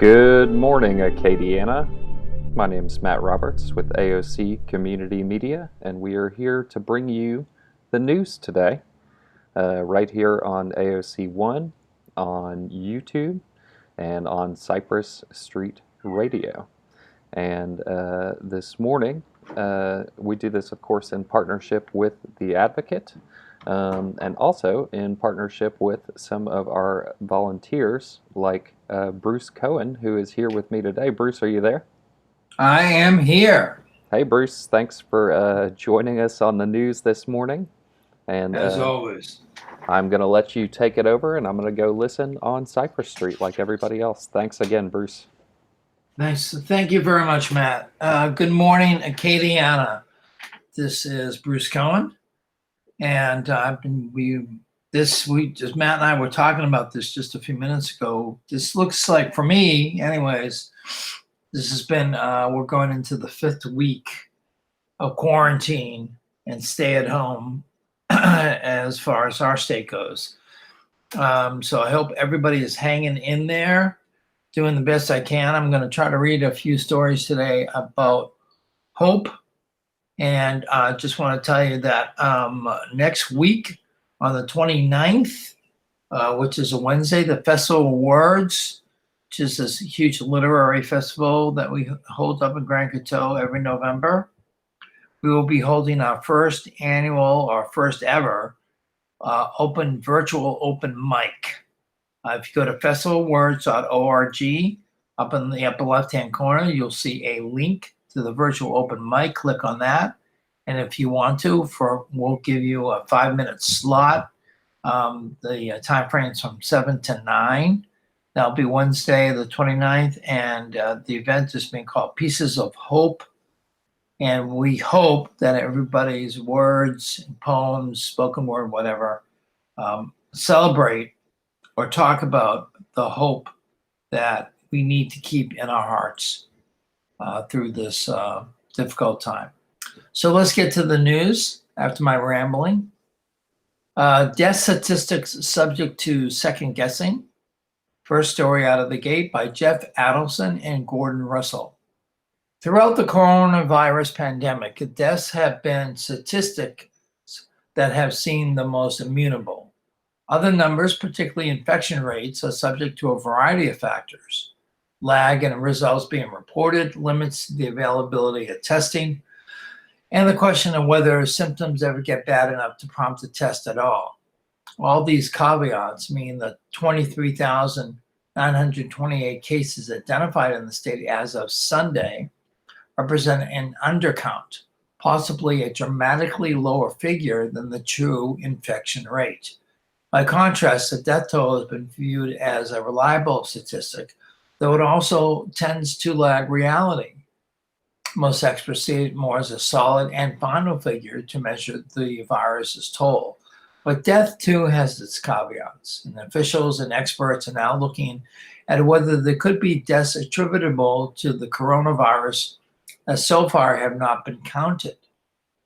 Good morning, Acadiana. My name is Matt Roberts with AOC Community Media, and we are here to bring you the news today, right here on AOC 1, on YouTube, and on Cypress Street Radio. And this morning, we do this, of course, in partnership with The Advocate, and also in partnership with some of our volunteers, like Bruce Cohen, who is here with me today. Bruce, are you there? I am here. Hey, Bruce, thanks for joining us on the news this morning. And as always, I'm going to let you take it over, and I'm going to go listen on Cypress Street like everybody else. Thanks again, Bruce. Nice. Thank you very much, Matt. Good morning, Acadiana. This is Bruce Cohen, and this week, just Matt and I were talking about this just a few minutes ago. This looks like, for me, anyways, this has been we're going into the 5th week of quarantine and stay at home as far as our state goes. So I hope everybody is hanging in there, doing the best I can. I'm going to try to read a few stories today about hope. And I just want to tell you that next week on the 29th, which is a Wednesday, the Festival of Words, which is this huge literary festival that we hold up in Grand Coteau every November, we will be holding our first annual, or first ever, virtual open mic. If you go to festivalwords.org, up in the upper left-hand corner, you'll see a link to the virtual open mic. Click on that. And if you want to, we'll give you a 5-minute slot. The time frame is from 7 to 9. That'll be Wednesday, the 29th. And the event is being called Pieces of Hope. And we hope that everybody's words, poems, spoken word, whatever, celebrate or talk about the hope that we need to keep in our hearts through this difficult time. So let's get to the news after my rambling. Death statistics subject to second guessing. First story out of the gate by Jeff Adelson and Gordon Russell. Throughout the coronavirus pandemic, deaths have been statistics that have seen the most immutable. Other numbers, particularly infection rates, are subject to a variety of factors. Lag in results being reported limits the availability of testing, and the question of whether symptoms ever get bad enough to prompt a test at all. All these caveats mean that 23,928 cases identified in the state as of Sunday represent an undercount, possibly a dramatically lower figure than the true infection rate. By contrast, the death toll has been viewed as a reliable statistic, though it also tends to lag reality. Most experts see it more as a solid and final figure to measure the virus's toll. But death, too, has its caveats, and officials and experts are now looking at whether there could be deaths attributable to the coronavirus that so far have not been counted.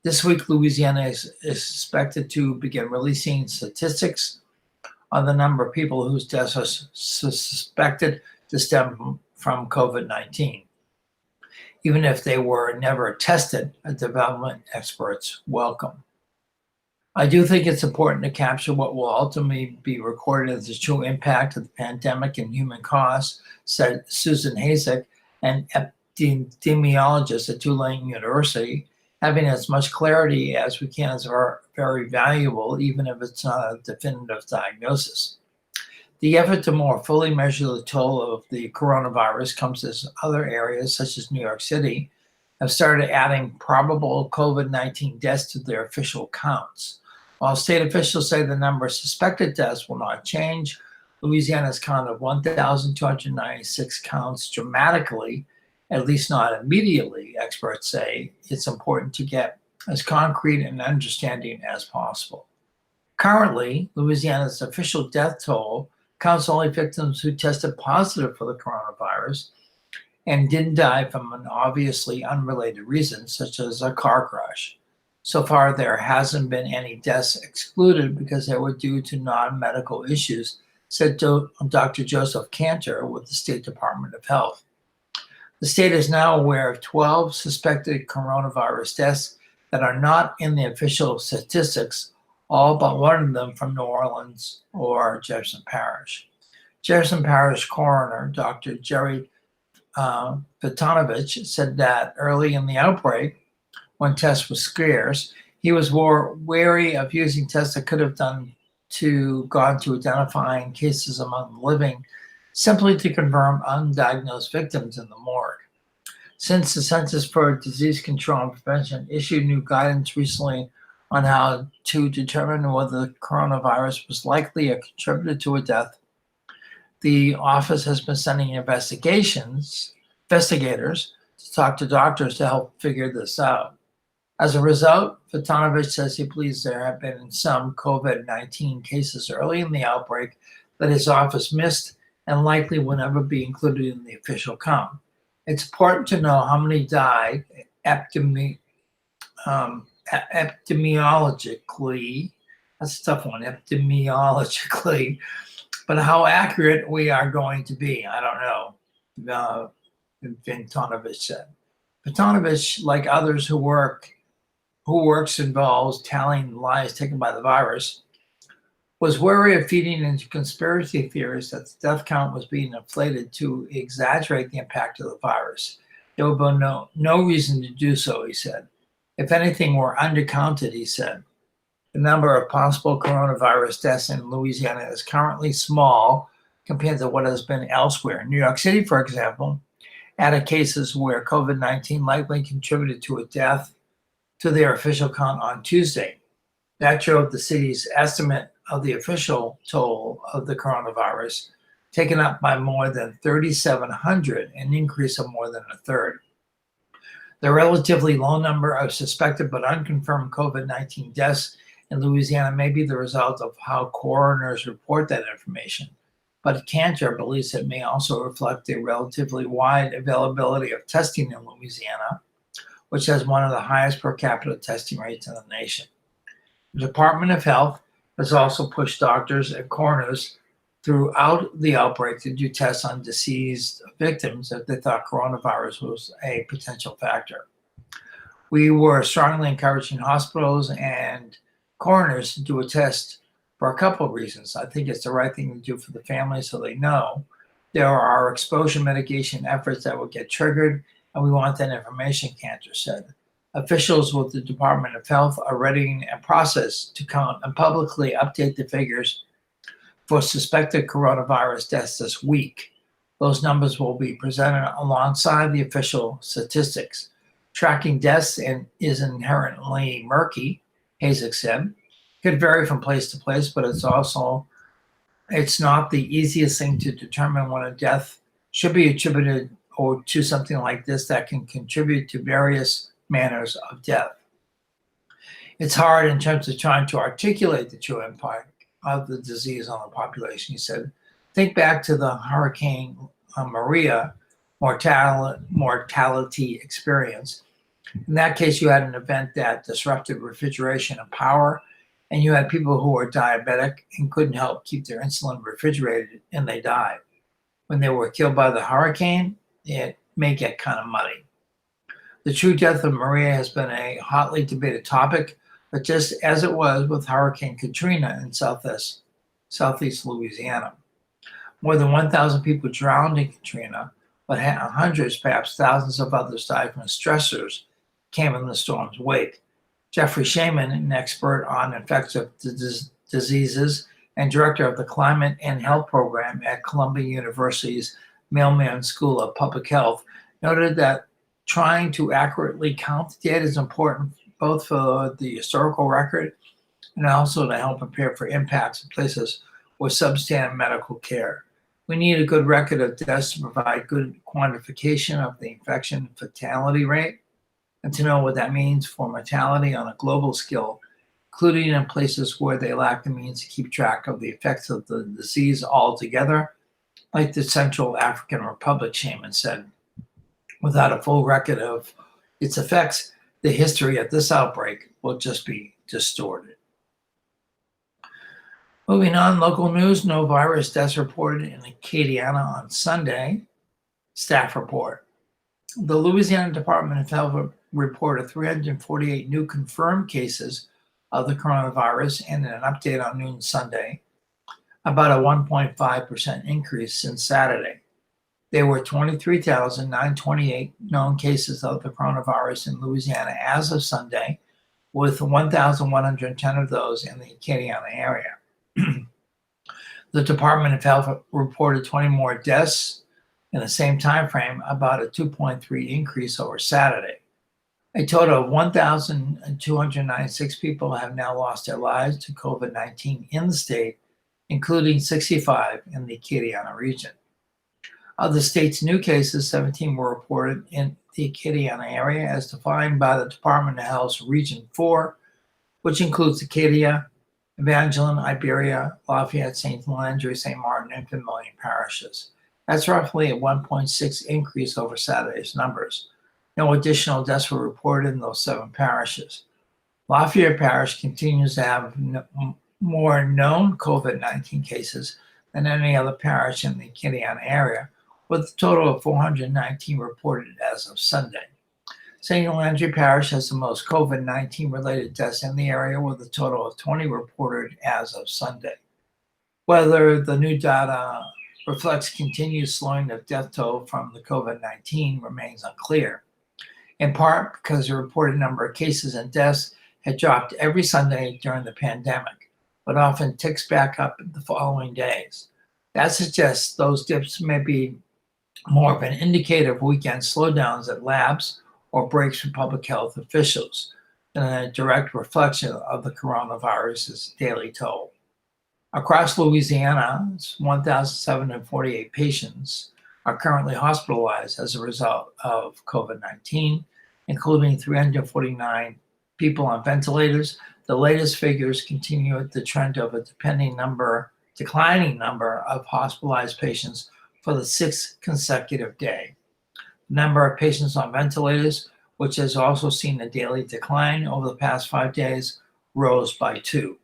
This week, Louisiana is expected to begin releasing statistics on the number of people whose deaths are suspected to stem from COVID-19. Even if they were never tested, a development experts welcome. I do think it's important to capture what will ultimately be recorded as the true impact of the pandemic and human costs, said Susan Hasek, an epidemiologist at Tulane University. Having as much clarity as we can is very valuable, even if it's not a definitive diagnosis. The effort to more fully measure the toll of the coronavirus comes as other areas, such as New York City, have started adding probable COVID-19 deaths to their official counts. While state officials say the number of suspected deaths will not change, Louisiana's count of 1,296 counts dramatically, at least not immediately. Experts say it's important to get as concrete and understanding as possible. Currently, Louisiana's official death toll counts only victims who tested positive for the coronavirus and didn't die from an obviously unrelated reason, such as a car crash. So far, there hasn't been any deaths excluded because they were due to non-medical issues, said Dr. Joseph Cantor with the State Department of Health. The state is now aware of 12 suspected coronavirus deaths that are not in the official statistics, all but one of them from New Orleans or Jefferson Parish. Jefferson Parish coroner, Dr. Jerry Vitanovich, said that early in the outbreak, when tests were scarce, he was more wary of using tests that could have gone to identifying cases among the living, simply to confirm undiagnosed victims in the morgue. Since the Centers for Disease Control and Prevention issued new guidance recently on how to determine whether the coronavirus was likely a contributor to a death, the office has been sending investigators to talk to doctors to help figure this out. As a result, Vitanovich says he believes there have been some COVID-19 cases early in the outbreak that his office missed and likely will never be included in the official count. It's important to know how many died epidemiologically. That's a tough one, epidemiologically. But how accurate we are going to be, I don't know, Vitanovich said. Vitanovich, like others who works involves tallying lives taken by the virus, was wary of feeding into conspiracy theories that the death count was being inflated to exaggerate the impact of the virus. There would be no reason to do so, he said. If anything, we're undercounted, he said. The number of possible coronavirus deaths in Louisiana is currently small compared to what has been elsewhere. New York City, for example, added cases where COVID-19 likely contributed to a death to their official count on Tuesday. That drove the city's estimate of the official toll of the coronavirus, taken up by more than 3,700, an increase of more than a third. The relatively low number of suspected but unconfirmed COVID-19 deaths in Louisiana may be the result of how coroners report that information, but Cantor believes it may also reflect the relatively wide availability of testing in Louisiana, which has one of the highest per capita testing rates in the nation. The Department of Health has also pushed doctors and coroners throughout the outbreak to do tests on deceased victims if they thought coronavirus was a potential factor. We were strongly encouraging hospitals and coroners to do a test for a couple of reasons. I think it's the right thing to do for the family so they know. There are exposure mitigation efforts that will get triggered, and we want that information, Cantor said. Officials with the Department of Health are readying a process to count and publicly update the figures for suspected coronavirus deaths this week. Those numbers will be presented alongside the official statistics. Tracking deaths is inherently murky, Hayes said. It could vary from place to place, but it's not the easiest thing to determine when a death should be attributed or to something like this that can contribute to various manners of death. It's hard in terms of trying to articulate the true impact of the disease on the population, he said. Think back to the Hurricane Maria mortality experience. In that case, you had an event that disrupted refrigeration and power, and you had people who were diabetic and couldn't help keep their insulin refrigerated, and they died. When they were killed by the hurricane, it may get kind of muddy. The true death of Maria has been a hotly debated topic, but just as it was with Hurricane Katrina in southeast Louisiana. More than 1,000 people drowned in Katrina, but hundreds, perhaps thousands of others died from stressors came in the storm's wake. Jeffrey Shaman, an expert on infectious diseases and director of the Climate and Health Program at Columbine University's Mailman School of Public Health, noted that trying to accurately count the data is important both for the historical record and also to help prepare for impacts in places with substandard medical care. We need a good record of deaths to provide good quantification of the infection fatality rate and to know what that means for mortality on a global scale, including in places where they lack the means to keep track of the effects of the disease altogether, like the Central African Republic shaman said. Without a full record of its effects, the history of this outbreak will just be distorted. Moving on, local news, no virus deaths reported in Acadiana on Sunday. Staff report. The Louisiana Department of Health reported 348 new confirmed cases of the coronavirus and an update on noon Sunday, about a 1.5% increase since Saturday. There were 23,928 known cases of the coronavirus in Louisiana as of Sunday, with 1,110 of those in the Acadiana area. The Department of Health reported 20 more deaths in the same time frame, about a 2.3 increase over Saturday. A total of 1,296 people have now lost their lives to COVID-19 in the state, including 65 in the Acadiana region. Of the state's new cases, 17 were reported in the Acadiana area as defined by the Department of Health's Region 4, which includes Acadia, Evangeline, Iberia, Lafayette, St. Landry, St. Martin, and Vermilion parishes. That's roughly a 1.6 increase over Saturday's numbers. No additional deaths were reported in those 7 parishes. Lafayette Parish continues to have more known COVID-19 cases than any other parish in the Acadiana area, with a total of 419 reported as of Sunday. St. Landry Parish has the most COVID-19 related deaths in the area, with a total of 20 reported as of Sunday. Whether the new data reflects continued slowing of death toll from the COVID-19 remains unclear, in part because the reported number of cases and deaths had dropped every Sunday during the pandemic, but often ticks back up the following days. That suggests those dips may be more of an indicator of weekend slowdowns at labs or breaks from public health officials than a direct reflection of the coronavirus's daily toll. Across Louisiana, 1,748 patients are currently hospitalized as a result of COVID-19, including 349 people on ventilators. The latest figures continue the trend of a declining number of hospitalized patients for the 6th consecutive day. The number of patients on ventilators, which has also seen a daily decline over the past 5 days, rose by 2.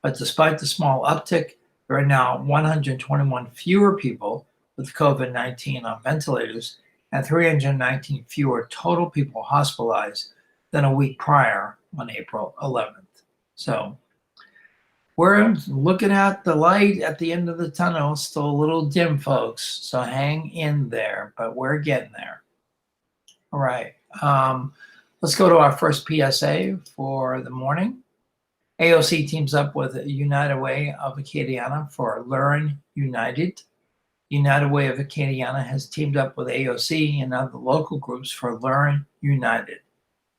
But despite the small uptick, there are now 121 fewer people with COVID-19 on ventilators and 319 fewer total people hospitalized than a week prior on April 11th. So we're looking at the light at the end of the tunnel. Still a little dim, folks, so hang in there, but we're getting there. All right, let's go to our first PSA for the morning. AOC teams up with United Way of Acadiana for Learn United. United Way of Acadiana has teamed up with AOC and other local groups for Learn United,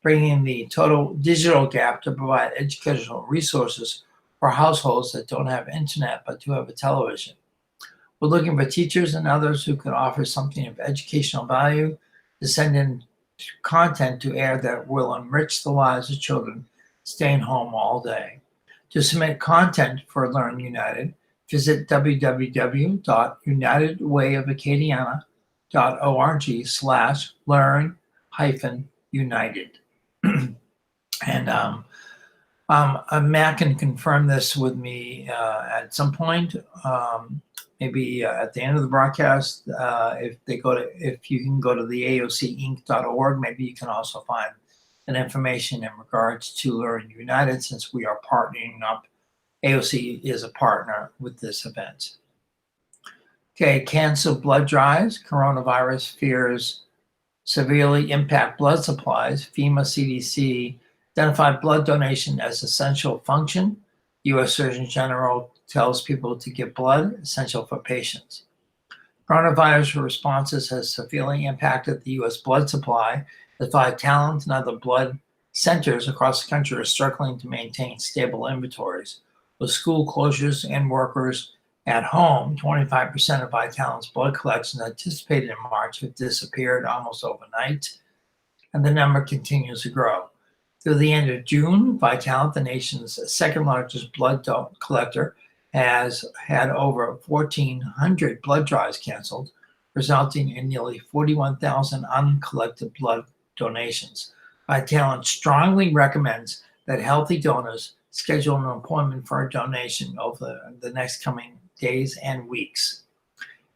bringing the total digital gap to provide educational resources for households that don't have internet but do have a television. We're looking for teachers and others who can offer something of educational value to send in content to air that will enrich the lives of children staying home all day. To submit content for Learn United, visit www.unitedwayofacadiana.org/learn-united. And Matt can confirm this with me at some point, maybe at the end of the broadcast. If you can go to the aocinc.org, maybe you can also find an information in regards to Learn United, since we are partnering up. AOC is a partner with this event. Okay, cancer blood drives. Coronavirus fears severely impact blood supplies. FEMA CDC identified blood donation as essential function. U.S. Surgeon General tells people to give blood, essential for patients. Coronavirus responses has severely impacted the U.S. blood supply The Five Talent and other blood centers across the country are struggling to maintain stable inventories. With school closures and workers at home, 25% of Vitalent's blood collections anticipated in March have disappeared almost overnight, and the number continues to grow. Through the end of June, Vitalent, the nation's second largest blood collector, has had over 1,400 blood drives canceled, resulting in nearly 41,000 uncollected blood donations. Vitalent strongly recommends that healthy donors schedule an appointment for a donation over the next coming days and weeks,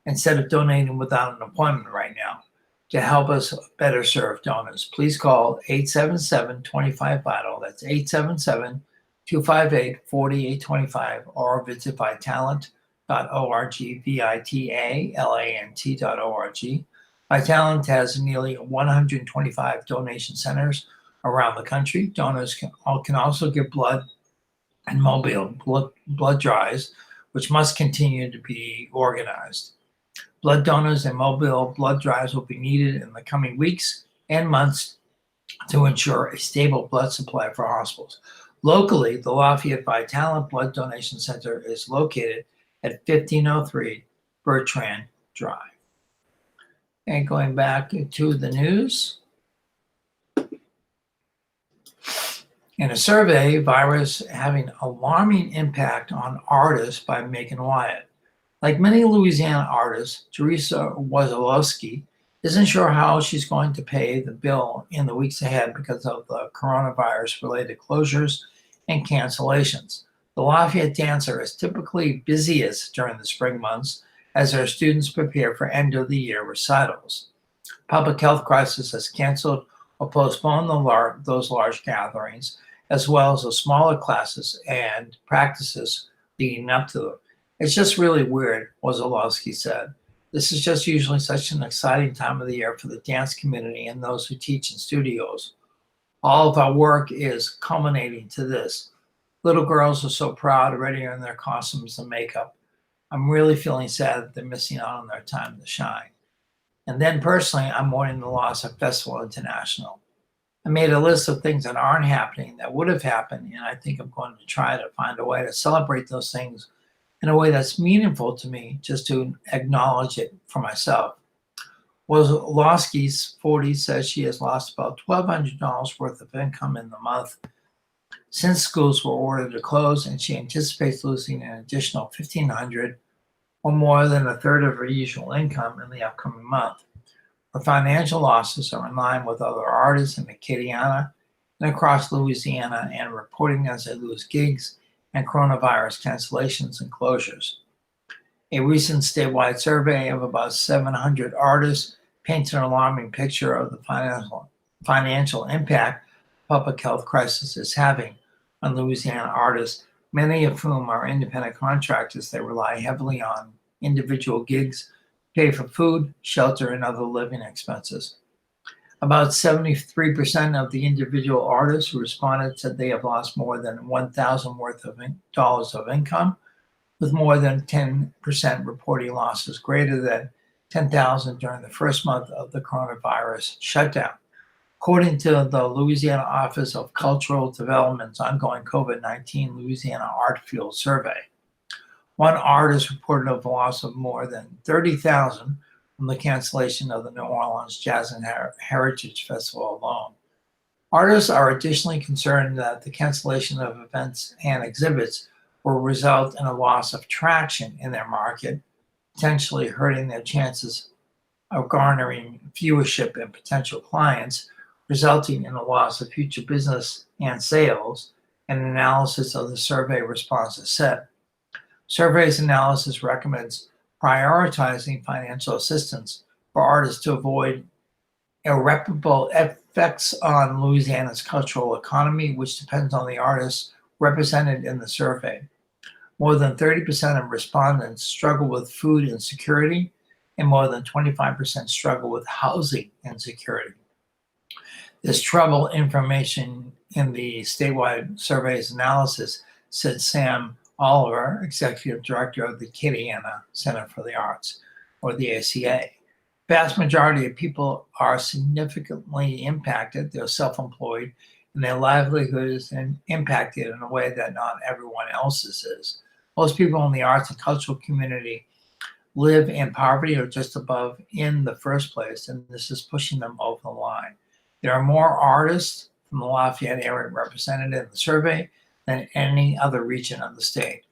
instead of donating without an appointment right now. To help us better serve donors, please call 877-25-VITAL. That's 877-258-4825, or visit vitalant.org, vitalant.org. Vitalent has nearly 125 donation centers around the country. Donors can also give blood and mobile blood drives, which must continue to be organized. Blood donors and mobile blood drives will be needed in the coming weeks and months to ensure a stable blood supply for hospitals. Locally, the Lafayette Vitalent Blood Donation Center is located at 1503 Bertrand Drive. And going back to the news. In a survey, virus having alarming impact on artists by Megan Wyatt. Like many Louisiana artists, Teresa Wazalowski isn't sure how she's going to pay the bill in the weeks ahead because of the coronavirus-related closures and cancellations. The Lafayette dancer is typically busiest during the spring months as her students prepare for end-of-the-year recitals. Public health crisis has canceled or postponed those large gatherings, as well as the smaller classes and practices leading up to them. It's just really weird, Wazalowski said. This is just usually such an exciting time of the year for the dance community and those who teach in studios. All of our work is culminating to this. Little girls are so proud already in their costumes and makeup. I'm really feeling sad that they're missing out on their time to shine. And then personally, I'm mourning the loss of Festival International. I made a list of things that aren't happening that would have happened, and I think I'm going to try to find a way to celebrate those things in a way that's meaningful to me, just to acknowledge it for myself. Wazalowski's 40 says she has lost about $1,200 worth of income in the month since schools were ordered to close, and she anticipates losing an additional $1,500 or more than a third of her usual income in the upcoming month. Her financial losses are in line with other artists in Acadiana and across Louisiana, and reporting as they lose gigs and coronavirus cancellations and closures. A recent statewide survey of about 700 artists paints an alarming picture of the financial impact public health crisis is having on Louisiana artists, many of whom are independent contractors that rely heavily on individual gigs, pay for food, shelter, and other living expenses. About 73% of the individual artists who responded said they have lost more than $1,000 worth of dollars of income, with more than 10% reporting losses greater than $10,000 during the first month of the coronavirus shutdown. According to the Louisiana Office of Cultural Development's ongoing COVID-19 Louisiana Art Field Survey, one artist reported a loss of more than $30,000 from the cancellation of the New Orleans Jazz and Heritage Festival alone. Artists are additionally concerned that the cancellation of events and exhibits will result in a loss of traction in their market, potentially hurting their chances of garnering viewership and potential clients, resulting in a loss of future business and sales, an analysis of the survey responses said. Survey's analysis recommends prioritizing financial assistance for artists to avoid irreparable effects on Louisiana's cultural economy, which depends on the artists represented in the survey. More than 30% of respondents struggle with food insecurity, and more than 25% struggle with housing insecurity. This trouble information in the statewide survey's analysis, said Sam Oliver, Executive Director of the Acadiana Center for the Arts, or the ACA. Vast majority of people are significantly impacted. They're self-employed, and their livelihood is impacted in a way that not everyone else's is. Most people in the arts and cultural community live in poverty or just above in the first place, and this is pushing them over the line. There are more artists from the Lafayette area represented in the survey than any other region of the state.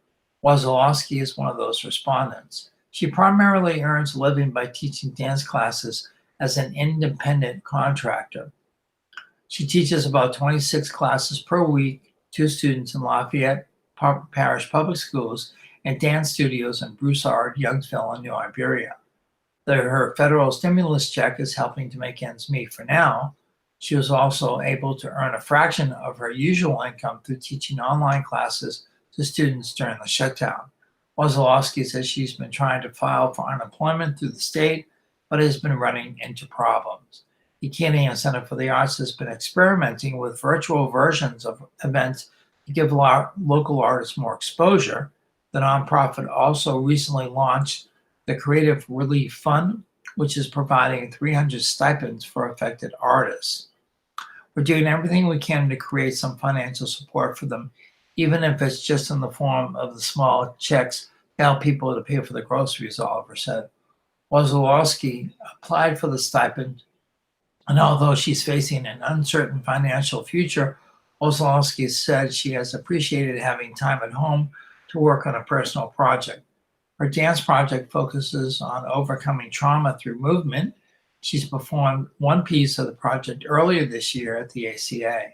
Wazalowski is one of those respondents. She primarily earns a living by teaching dance classes as an independent contractor. She teaches about 26 classes per week to students in Lafayette Parish Public Schools and dance studios in Broussard, Youngsville, and New Iberia. Her federal stimulus check is helping to make ends meet for now. She was also able to earn a fraction of her usual income through teaching online classes to students during the shutdown. Wazalowski says she's been trying to file for unemployment through the state, but has been running into problems. The Acadiana Center for the Arts has been experimenting with virtual versions of events to give local artists more exposure. The nonprofit also recently launched the Creative Relief Fund, which is providing 300 stipends for affected artists. We're doing everything we can to create some financial support for them, even if it's just in the form of the small checks to help people to pay for the groceries, Oliver said. Wazalowski applied for the stipend, and although she's facing an uncertain financial future, Wazalowski said she has appreciated having time at home to work on a personal project. Her dance project focuses on overcoming trauma through movement. She's performed one piece of the project earlier this year at the ACA.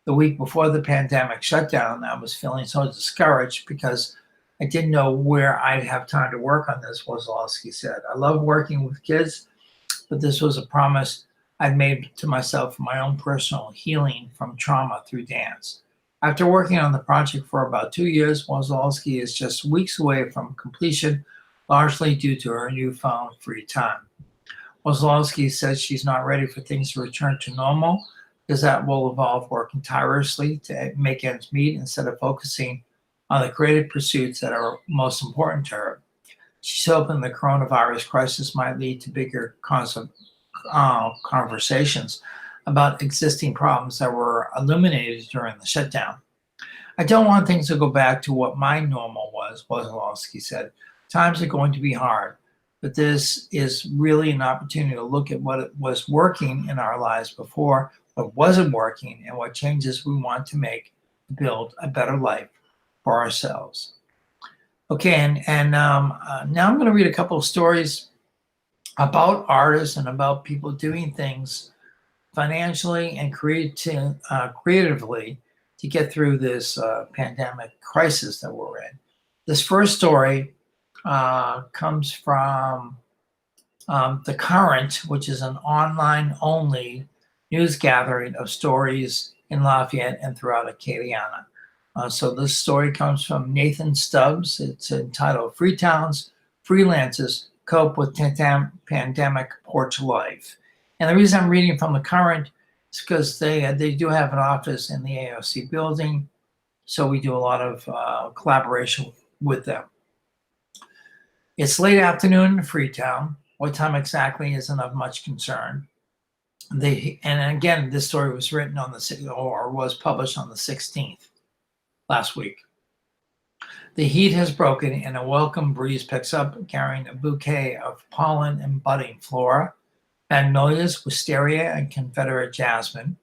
The week before the pandemic shutdown, I was feeling so discouraged because I didn't know where I'd have time to work on this, Wazalowski said. I love working with kids, but this was a promise I'd made to myself for my own personal healing from trauma through dance. After working on the project for about 2 years, Wazalowski is just weeks away from completion, largely due to her newfound free time. Wazalowski says she's not ready for things to return to normal because that will involve working tirelessly to make ends meet instead of focusing on the creative pursuits that are most important to her. She's hoping the coronavirus crisis might lead to bigger conversations about existing problems that were illuminated during the shutdown. I don't want things to go back to what my normal was, Wazalowski said. Times are going to be hard, but this is really an opportunity to look at what was working in our lives before, what wasn't working, and what changes we want to make to build a better life for ourselves. Okay, and now I'm going to read a couple of stories about artists and about people doing things financially and creatively to get through this pandemic crisis that we're in. This first story comes from The Current, which is an online-only news gathering of stories in Lafayette and throughout Acadiana. So this story comes from Nathan Stubbs. It's entitled Freetown's Freelancers Cope with Pandemic Porch Life. And the reason I'm reading from The Current is because they do have an office in the AOC building. So we do a lot of collaboration with them. It's late afternoon in Freetown. What time exactly isn't of much concern. And again, this story was written on was published on the 16th last week. The heat has broken and a welcome breeze picks up, carrying a bouquet of pollen and budding flora, magnolias, wisteria, and Confederate jasmine.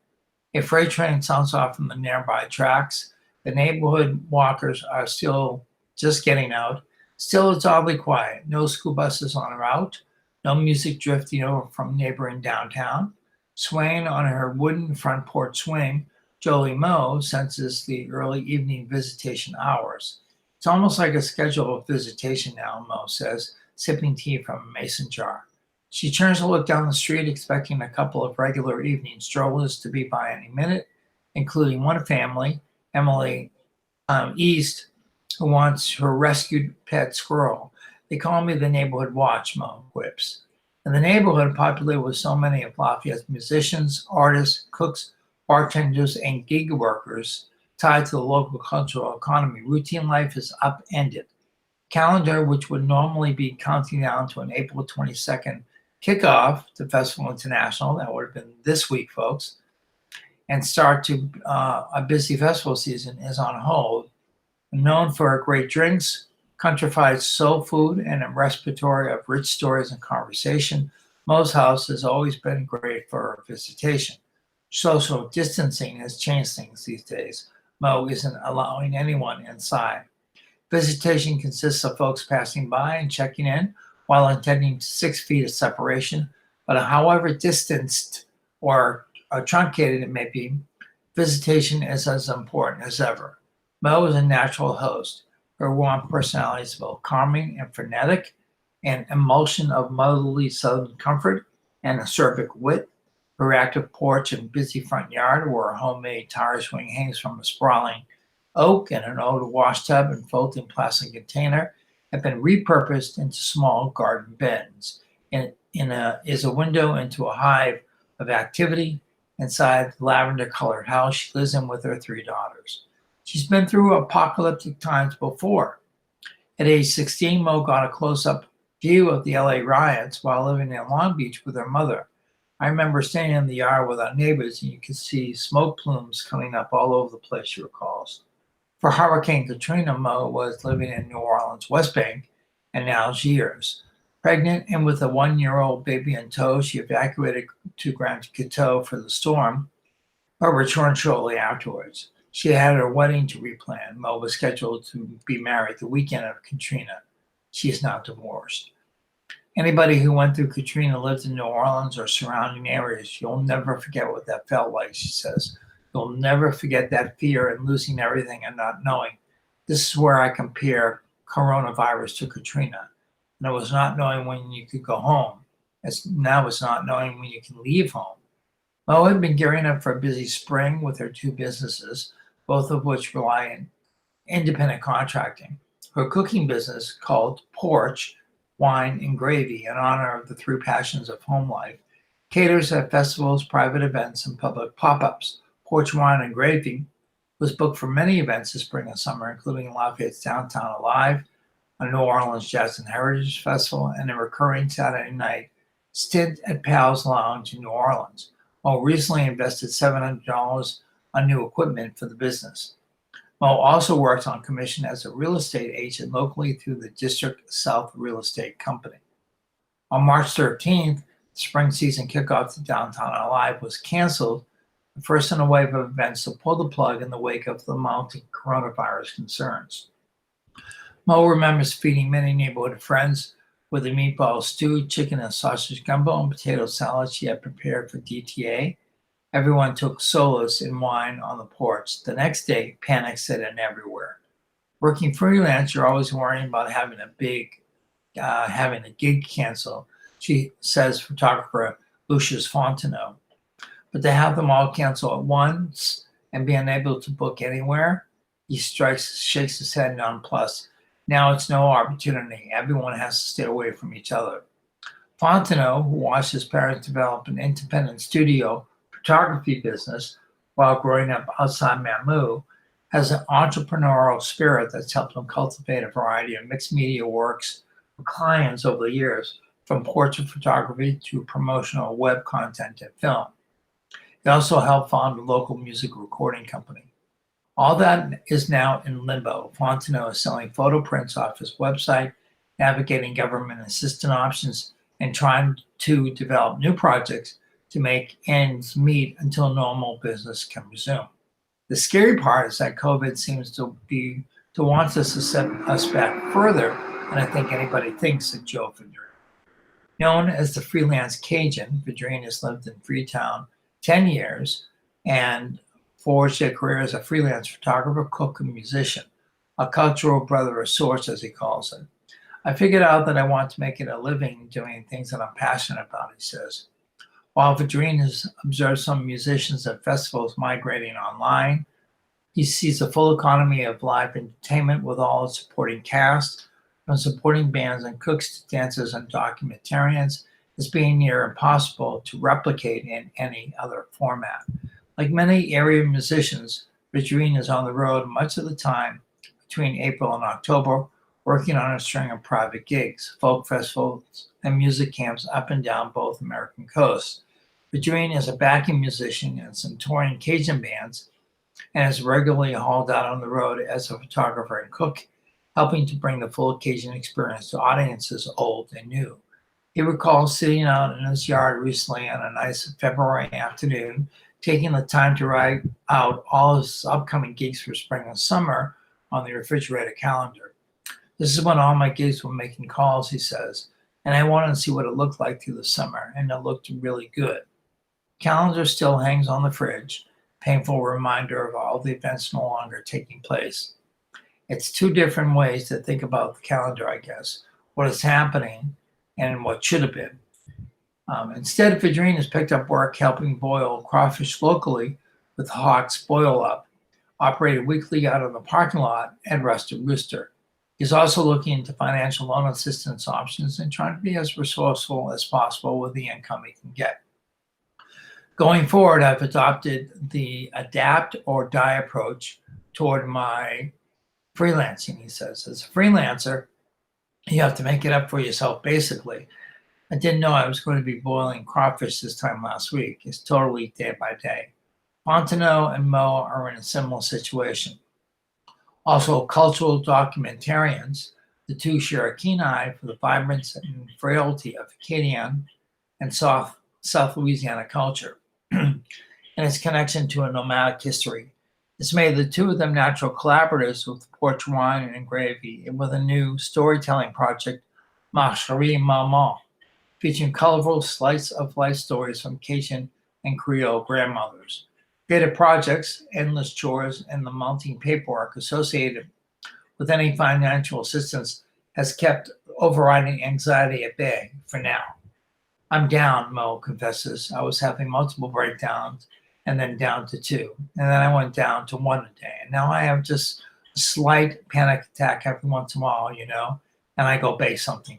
A freight train sounds off from the nearby tracks. The neighborhood walkers are still just getting out. Still, it's oddly quiet. No school buses on route. No music drifting over from neighboring downtown. Swaying on her wooden front porch swing, Jolie Moe senses the early evening visitation hours. It's almost like a scheduled visitation now, Moe says, sipping tea from a mason jar. She turns to look down the street, expecting a couple of regular evening strollers to be by any minute, including one family, Emily East, who wants her rescued pet squirrel. They call me the neighborhood watch, Moe quips. In the neighborhood, populated with so many of Lafayette's musicians, artists, cooks, bartenders, and gig workers tied to the local cultural economy, routine life is upended. Calendar, which would normally be counting down to an April 22nd kick off the Festival International, that would have been this week, folks, and start to a busy festival season is on hold. Known for great drinks, countrified soul food, and a repertoire of rich stories and conversation, Mo's House has always been great for visitation. Social distancing has changed things these days. Mo isn't allowing anyone inside. Visitation consists of folks passing by and checking in while intending 6 feet of separation, but however distanced or truncated it may be, visitation is as important as ever. Mo is a natural host. Her warm personality is both calming and frenetic, an emulsion of motherly southern comfort and acerbic wit. Her active porch and busy front yard, where a homemade tire swing hangs from a sprawling oak and an old wash tub and floating plastic container, have been repurposed into small garden beds. Is a window into a hive of activity inside the lavender-colored house she lives in with her 3 daughters. She's been through apocalyptic times before. At age 16, Mo got a close-up view of the LA riots while living in Long Beach with her mother. I remember standing in the yard with our neighbors and you could see smoke plumes coming up all over the place, she recalls. For Hurricane Katrina, Mo was living in New Orleans, West Bank, and Algiers. Pregnant and with a 1-year-old baby in tow, she evacuated to Grand Coteau for the storm, but returned shortly afterwards. She had her wedding to replan. Mo was scheduled to be married the weekend of Katrina. She is now divorced. Anybody who went through Katrina lived in New Orleans or surrounding areas. You'll never forget what that felt like, she says. You'll never forget that fear and losing everything and not knowing. This is where I compare coronavirus to Katrina. And it was not knowing when you could go home. Now it's not knowing when you can leave home. Mo had been gearing up for a busy spring with her 2 businesses, both of which rely on independent contracting. Her cooking business, called Porch, Wine and Gravy, in honor of the 3 passions of home life, caters at festivals, private events, and public pop-ups. Porch Wine and Gravy was booked for many events this spring and summer, including Lafayette's Downtown Alive, a New Orleans Jazz and Heritage Festival, and a recurring Saturday night stint at Pal's Lounge in New Orleans. Mo recently invested $700 on new equipment for the business. Mo also works on commission as a real estate agent locally through the District South Real Estate Company. On March 13th, the spring season kickoff to Downtown Alive was canceled, the first in a wave of events to pull the plug in the wake of the mounting coronavirus concerns. Mo remembers feeding many neighborhood friends with a meatball stew, chicken and sausage gumbo, and potato salad she had prepared for DTA. Everyone took solace in wine on the porch. The next day, panic set in everywhere. Working freelance, you're always worrying about having a gig cancel, she says, photographer Lucius Fontenot. But to have them all cancel at once and be unable to book anywhere, he shakes his head nonplussed. Now it's no opportunity. Everyone has to stay away from each other. Fontenot, who watched his parents develop an independent studio photography business while growing up outside Mamou, has an entrepreneurial spirit that's helped him cultivate a variety of mixed media works for clients over the years, from portrait photography to promotional web content and film. He also helped found a local music recording company. All that is now in limbo. Fontenot is selling photo prints off his website, navigating government assistance options, and trying to develop new projects to make ends meet until normal business can resume. The scary part is that COVID seems to want us to set us back further than I think anybody thinks, said Joe Vidrine. Known as the freelance Cajun, Vidrine has lived in Freetown 10 years and forged a career as a freelance photographer, cook, and musician, a cultural brother of sorts, as he calls it. I figured out that I want to make it a living doing things that I'm passionate about, he says. While Vidrine has observed some musicians at festivals migrating online, he sees a full economy of live entertainment with all its supporting cast, from supporting bands and cooks to dancers and documentarians, as being near impossible to replicate in any other format. Like many area musicians, Vidrine is on the road much of the time between April and October, working on a string of private gigs, folk festivals, and music camps up and down both American coasts. Vidrine is a backing musician in some touring Cajun bands and is regularly hauled out on the road as a photographer and cook, helping to bring the full Cajun experience to audiences old and new. He recalls sitting out in his yard recently on a nice February afternoon, taking the time to write out all his upcoming gigs for spring and summer on the refrigerator calendar. This is when all my gigs were making calls, he says, and I wanted to see what it looked like through the summer, and it looked really good. Calendar still hangs on the fridge, painful reminder of all the events no longer taking place. It's two different ways to think about the calendar, I guess, what is happening and what should have been. Instead, Vidrine has picked up work helping boil crawfish locally with Hawk's Boil Up, operated weekly out of the parking lot at Rusted Rooster. He's also looking into financial loan assistance options and trying to be as resourceful as possible with the income he can get. Going forward, I've adopted the adapt or die approach toward my freelancing, he says. As a freelancer, you have to make it up for yourself, basically. I didn't know I was going to be boiling crawfish this time last week. It's totally day by day. Fontenot and Mo are in a similar situation. Also, cultural documentarians, the two share a keen eye for the vibrance and frailty of Acadiana and South Louisiana culture and its connection to a nomadic history. It's made the two of them natural collaborators with porch wine and gravy and with a new storytelling project, Massacre, featuring colorful slice of life stories from Cajun and Creole grandmothers. Creative projects, endless chores, and the mounting paperwork associated with any financial assistance has kept overriding anxiety at bay for now. I'm down, Mo confesses. I was having multiple breakdowns and then down to 2. And then I went down to 1 a day. And now I have just a slight panic attack every once in a while, and I go bake something.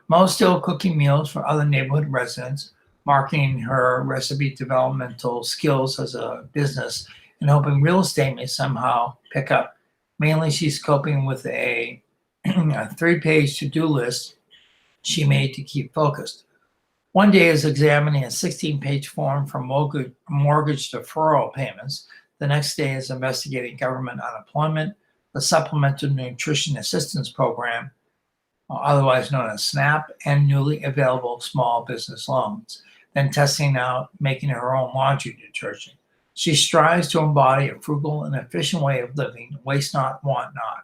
Mo's still cooking meals for other neighborhood residents, marketing her recipe developmental skills as a business and hoping real estate may somehow pick up. Mainly, she's coping with a 3-page to-do list she made to keep focused. One day is examining a 16-page form for mortgage deferral payments. The next day is investigating government unemployment, the Supplemental Nutrition Assistance Program, otherwise known as SNAP, and newly available small business loans. Then testing out making her own laundry detergent. She strives to embody a frugal and efficient way of living, waste not, want not.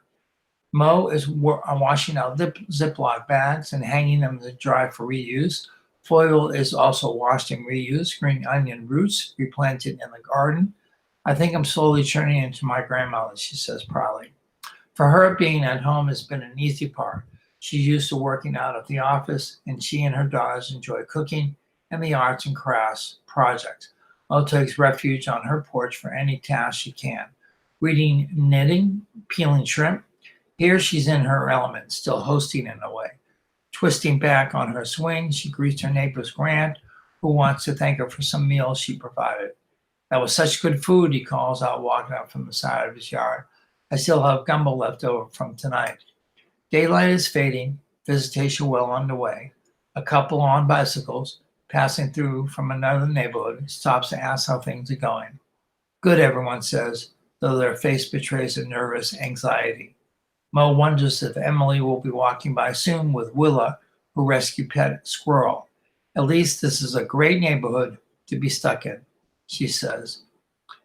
Mo is washing out Ziploc bags and hanging them to dry for reuse. Foil is also washed and reused. Green onion roots replanted in the garden. I think I'm slowly turning into my grandmother, she says proudly. For her, being at home has been an easy part. She's used to working out of the office, and she and her daughters enjoy cooking and the arts and crafts projects. Mo takes refuge on her porch for any task she can. Reading, knitting, peeling shrimp. Here she's in her element, still hosting in a way. Twisting back on her swing, she greets her neighbor's Grant, who wants to thank her for some meals she provided. That was such good food, he calls out, walking up from the side of his yard. I still have gumbo left over from tonight. Daylight is fading, visitation well underway. A couple on bicycles, passing through from another neighborhood, stops to ask how things are going. Good, everyone says, though their face betrays a nervous anxiety. Mo wonders if Emily will be walking by soon with Willa, her rescue pet squirrel. At least this is a great neighborhood to be stuck in, she says.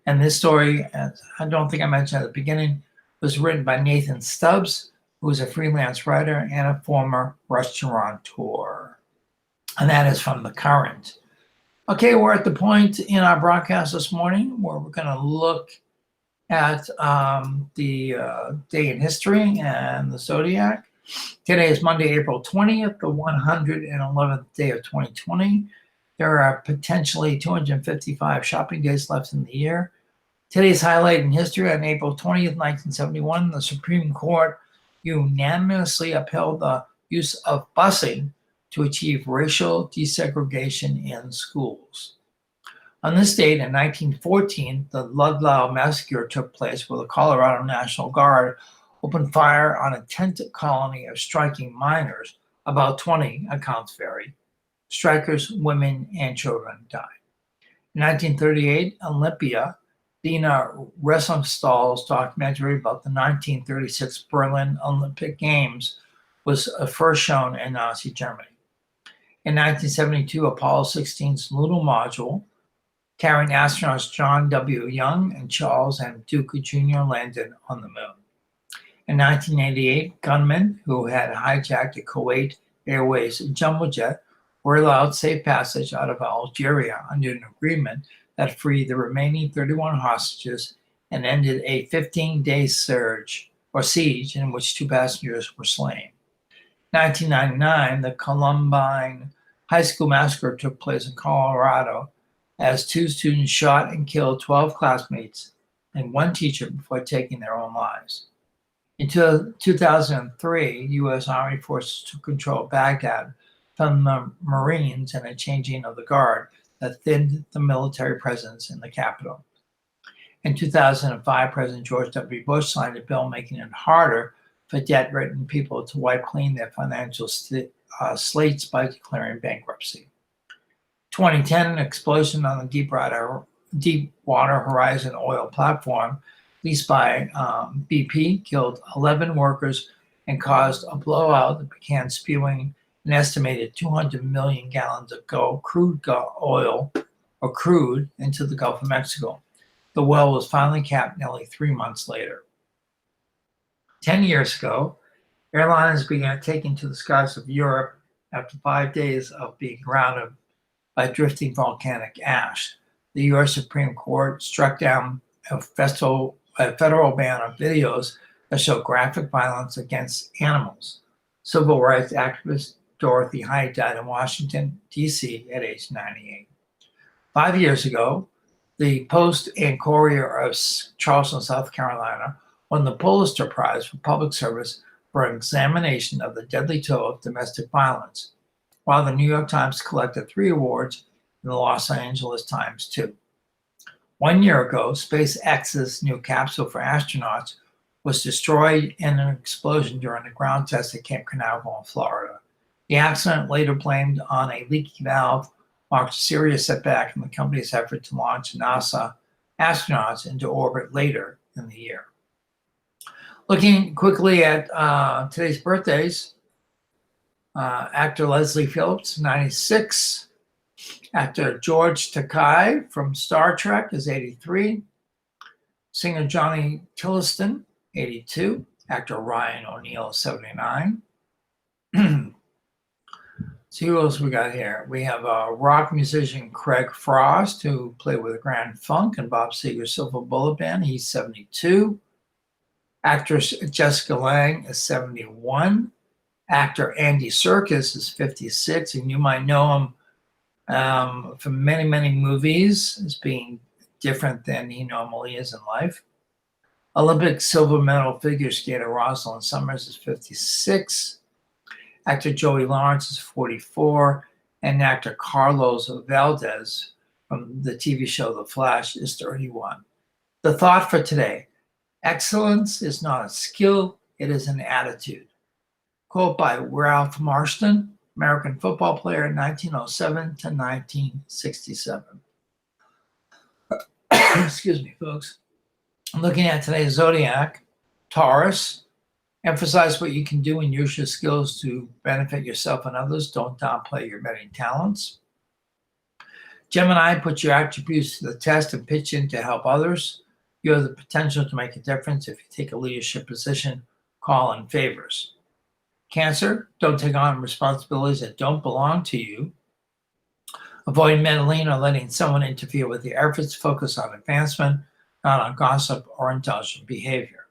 And this story, as I don't think I mentioned at the beginning, was written by Nathan Stubbs, who is a freelance writer and a former restaurateur. And that is from The Current. Okay, we're at the point in our broadcast this morning where we're going to look at the day in history and the zodiac. Today is Monday, April 20th, the 111th day of 2020. There are potentially 255 shopping days left in the year. Today's highlight in history: on April 20th, 1971, the Supreme Court unanimously upheld the use of busing to achieve racial desegregation in schools. On this date in 1914, the Ludlow Massacre took place, where the Colorado National Guard opened fire on a tent colony of striking miners. About 20, accounts vary. Strikers, women, and children died. In 1938, Olympia, Dina Resumstahl's documentary about the 1936 Berlin Olympic Games, was first shown in Nazi Germany. In 1972, Apollo 16's lunar module, carrying astronauts John W. Young and Charles M. Duke Jr., landed on the moon. In 1988, gunmen who had hijacked a Kuwait Airways jumbo jet were allowed safe passage out of Algeria under an agreement that freed the remaining 31 hostages and ended a 15-day siege in which 2 passengers were slain. In 1999, the Columbine high school massacre took place in Colorado as 2 students shot and killed 12 classmates and 1 teacher before taking their own lives. In 2003, U.S. Army forces took control of Baghdad from the Marines and a changing of the guard that thinned the military presence in the capital. In 2005, President George W. Bush signed a bill making it harder for debt-ridden people to wipe clean their financial slates by declaring bankruptcy. 2010, an explosion on the Deepwater Horizon oil platform leased by BP killed 11 workers and caused a blowout that began spewing an estimated 200 million gallons of crude into the Gulf of Mexico. The well was finally capped nearly 3 months later. 10 years ago, airliners began taking to the skies of Europe after 5 days of being grounded by drifting volcanic ash. The U.S. Supreme Court struck down a federal ban on videos that show graphic violence against animals. Civil rights activist Dorothy Height died in Washington, D.C. at age 98. 5 years ago, the Post and Courier of Charleston, South Carolina, won the Pulitzer Prize for Public Service for an examination of the deadly toll of domestic violence, while the New York Times collected 3 awards and the Los Angeles Times 2. 1 year ago, SpaceX's new capsule for astronauts was destroyed in an explosion during a ground test at Cape Canaveral in Florida. The accident, later blamed on a leaky valve, marked a serious setback in the company's effort to launch NASA astronauts into orbit later in the year. Looking quickly at today's birthdays, actor Leslie Phillips, 96. Actor George Takei from Star Trek is 83. Singer Johnny Tilliston, 82. Actor Ryan O'Neal, 79. See who else we got here. We have rock musician Craig Frost, who played with Grand Funk and Bob Seger's Silver Bullet Band. He's 72. Actress Jessica Lange is 71. Actor Andy Serkis is 56, and you might know him from many, many movies as being different than he normally is in life. Olympic silver medal figure skater Rosalind Summers is 56. Actor Joey Lawrence is 44. And actor Carlos Valdez from the TV show The Flash is 31. The thought for today: excellence is not a skill, it is an attitude. Quote by Ralph Marston, American football player, 1907 to 1967. Excuse me, folks. I'm looking at today's zodiac. Taurus, emphasize what you can do and use your skills to benefit yourself and others. Don't downplay your many talents. Gemini, put your attributes to the test and pitch in to help others. You have the potential to make a difference if you take a leadership position. Call in favors. Cancer, don't take on responsibilities that don't belong to you. Avoid meddling or letting someone interfere with your efforts. Focus on advancement, not on gossip or indulgent behavior.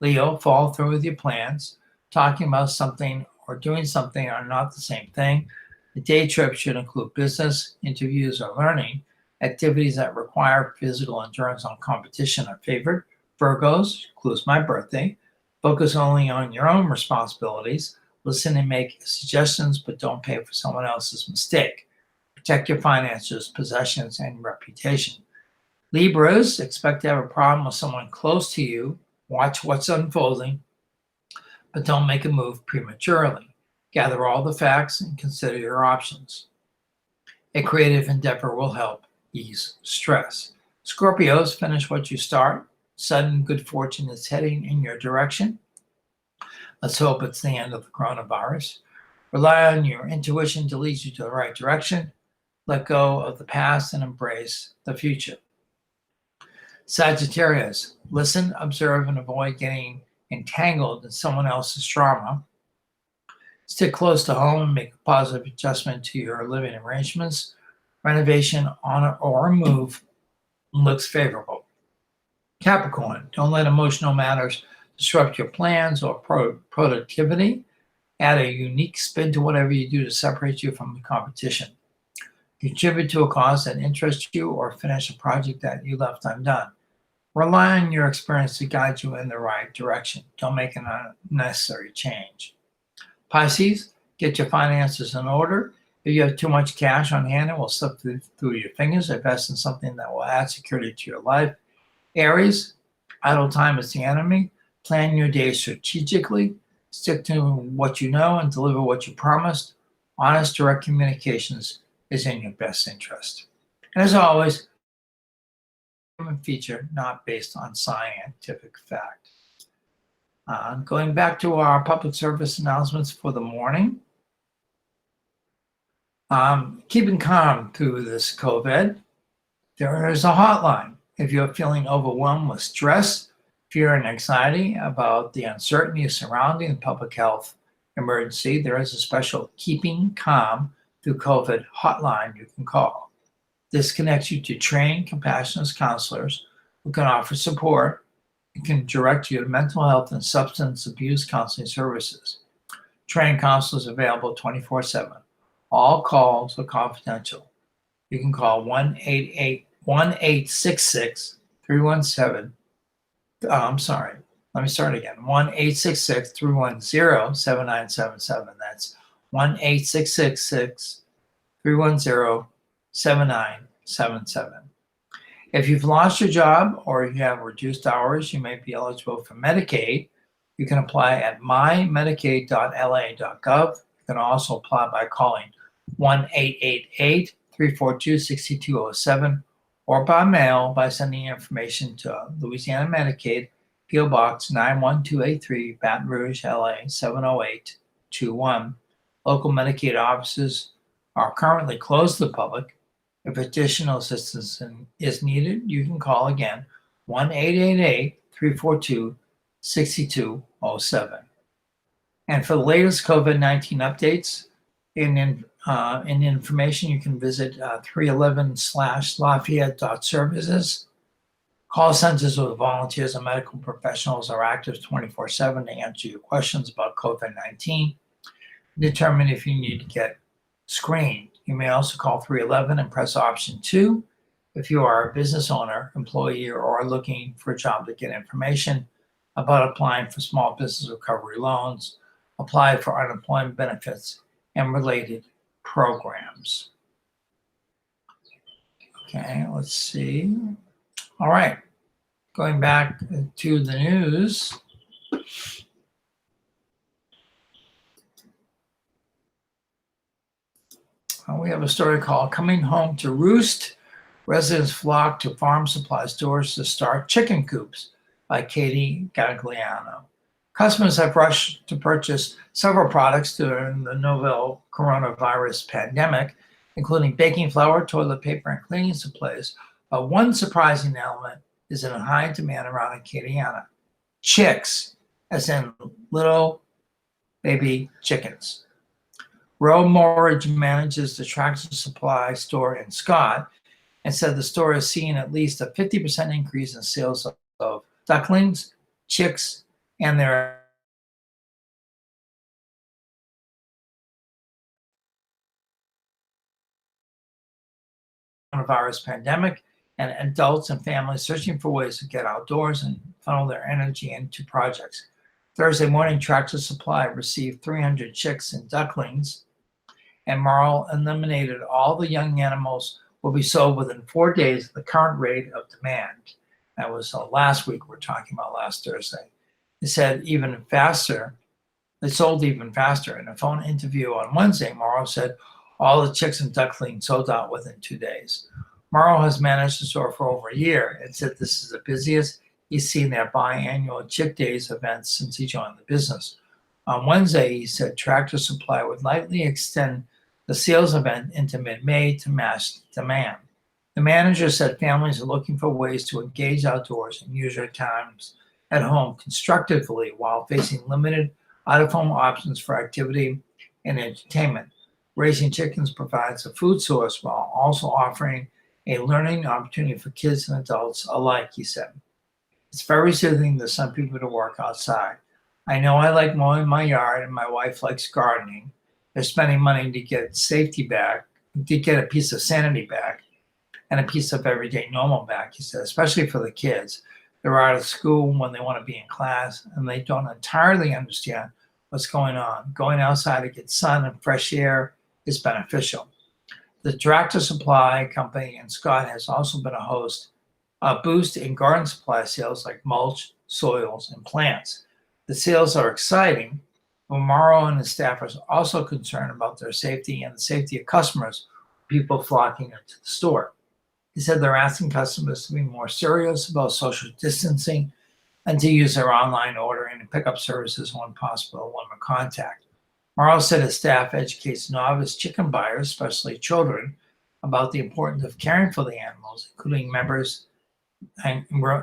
Leo, follow through with your plans. Talking about something or doing something are not the same thing. The day trip should include business, interviews, or learning. Activities that require physical endurance on competition are favored. Virgos, includes my birthday. Focus only on your own responsibilities. Listen and make suggestions, but don't pay for someone else's mistake. Protect your finances, possessions, and reputation. Libras, expect to have a problem with someone close to you. Watch what's unfolding. but don't make a move prematurely. Gather all the facts and consider your options. A creative endeavor will help ease stress. Scorpios, finish what you start. Sudden good fortune is heading in your direction. Let's hope it's the end of the coronavirus. Rely on your intuition to lead you to the right direction. Let go of the past and embrace the future. Sagittarius, listen, observe, and avoid getting entangled in someone else's drama. Stick close to home and make a positive adjustment to your living arrangements. Renovation on or a move looks favorable. Capricorn, don't let emotional matters disrupt your plans or productivity. Add a unique spin to whatever you do to separate you from the competition. Contribute to a cause that interests you or finish a project that you left undone. Rely on your experience to guide you in the right direction. Don't make an unnecessary change. Pisces, get your finances in order. If you have too much cash on hand, it will slip through your fingers. Invest in something that will add security to your life. Aries, idle time is the enemy. Plan your day strategically. Stick to what you know and deliver what you promised. Honest, direct communications is in your best interest. And as always, human feature not based on scientific fact. Going back to our public service announcements for the morning. Keeping calm through this COVID. There is a hotline. If you're feeling overwhelmed with stress, fear, and anxiety about the uncertainty surrounding the public health emergency, there is a special Keeping Calm Through COVID hotline you can call. This connects you to trained, compassionate counselors who can offer support and can direct you to mental health and substance abuse counseling services. Trained counselors available 24/7. All calls are confidential. You can call 1-866-317. I'm sorry. Let me start again. 1-866-310-7977. That's 1-866-310-7977. If you've lost your job or you have reduced hours, you may be eligible for Medicaid. You can apply at mymedicaid.la.gov. You can also apply by calling 1-888-342-6207 or by mail by sending information to Louisiana Medicaid, P.O. Box 91283, Baton Rouge, LA 70821. Local Medicaid offices are currently closed to the public. If additional assistance is needed, you can call again 1-888-342-6207. And for the latest COVID-19 updates in information, you can visit 311/Lafayette.services. Call centers with volunteers and medical professionals are active 24/7 to answer your questions about COVID-19. Determine if you need to get screened. You may also call 311 and press option 2 if you are a business owner, employee, or are looking for a job to get information about applying for small business recovery loans, apply for unemployment benefits, and related programs. Okay, let's see. All right, going back to the news. We have a story called Coming Home to Roost. Residents flock to farm supply stores to start chicken coops by Katie Gagliano. Customers have rushed to purchase several products during the novel coronavirus pandemic, including baking flour, toilet paper, and cleaning supplies. But one surprising element is in high demand around Acadiana. Chicks, as in little baby chickens. Roe Morridge manages the Tractor Supply store in Scott and said the store is seeing at least a 50% increase in sales of ducklings, chicks, and their coronavirus pandemic, and adults and families searching for ways to get outdoors and funnel their energy into projects. Thursday morning, Tractor Supply received 300 chicks and ducklings, and Marl eliminated all the young animals will be sold within 4 days at the current rate of demand. That was last week we're talking about, last Thursday. He said even faster They sold even faster. In a phone interview on Wednesday, Morrow said all the chicks and ducklings sold out within 2 days. Morrow has managed the store for over a year and said this is the busiest he's seen their biannual Chick Days events since he joined the business. On Wednesday, he said Tractor Supply would likely extend the sales event into mid-May to match demand. The manager said families are looking for ways to engage outdoors and use their times at home constructively while facing limited out-of-home options for activity and entertainment. Raising chickens provides a food source while also offering a learning opportunity for kids and adults alike, he said. It's very soothing to some people to work outside. I know I like mowing my yard and my wife likes gardening. They're spending money to get safety back, to get a piece of sanity back and a piece of everyday normal back, he said, especially for the kids. They're out of school when they want to be in class and they don't entirely understand what's going on. Going outside to get sun and fresh air is beneficial. The Tractor Supply Company and Scott has also been a host, a boost in garden supply sales like mulch, soils, and plants. The sales are exciting, but Morrow and his staff are also concerned about their safety and the safety of customers, people flocking into the store. He said they're asking customers to be more serious about social distancing and to use their online ordering and pickup services when possible, limit contact. Morrow said his staff educates novice chicken buyers, especially children, about the importance of caring for the animals,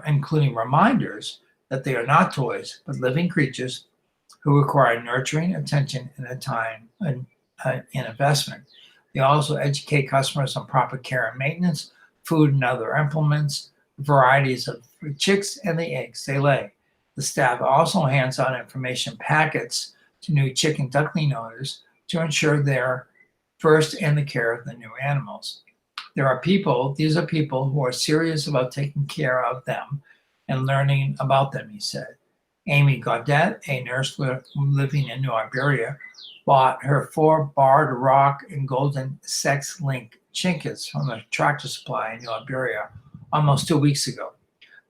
including reminders that they are not toys, but living creatures who require nurturing, attention, and investment. They also educate customers on proper care and maintenance, food and other implements, varieties of chicks, and the eggs they lay. The staff also hands out information packets to new chicken and duckling owners to ensure they're first in the care of the new animals. These are people who are serious about taking care of them and learning about them, he said. Amy Gaudet, a nurse living in New Iberia, bought her 4 barred rock and golden sex-link chickens from the Tractor Supply in New Iberia almost 2 weeks ago.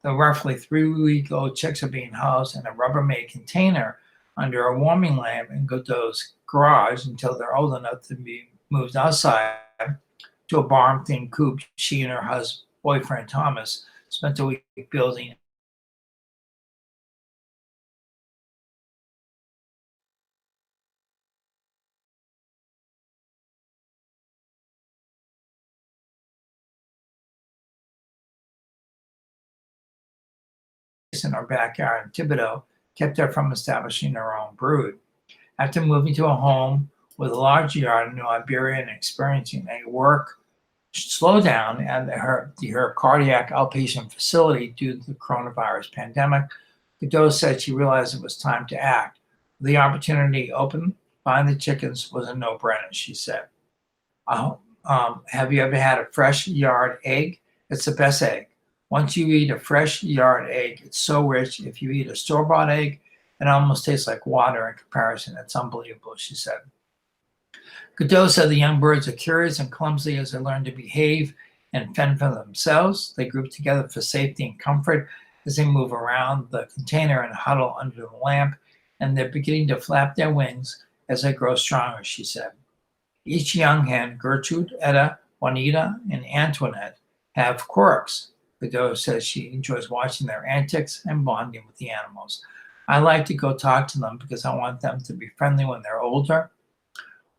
The roughly 3-week-old chicks are being housed in a Rubbermaid container under a warming lamp in Godot's garage until they're old enough to be moved outside to a barn-themed coop she and her boyfriend Thomas spent a week building in our backyard in Thibodeau kept her from establishing her own brood. After moving to a home with a large yard in New Iberia and experiencing a work slowdown at her cardiac outpatient facility due to the coronavirus pandemic, Godot said she realized it was time to act. The opportunity open, buying the chickens was a no-brainer, she said. Have you ever had a fresh yard egg? It's the best egg. Once you eat a fresh yard egg, it's so rich. If you eat a store-bought egg, it almost tastes like water in comparison. It's unbelievable, she said. Godot said the young birds are curious and clumsy as they learn to behave and fend for themselves. They group together for safety and comfort as they move around the container and huddle under the lamp, and they're beginning to flap their wings as they grow stronger, she said. Each young hen, Gertrude, Etta, Juanita, and Antoinette, have quirks. Godot says she enjoys watching their antics and bonding with the animals. I like to go talk to them because I want them to be friendly when they're older.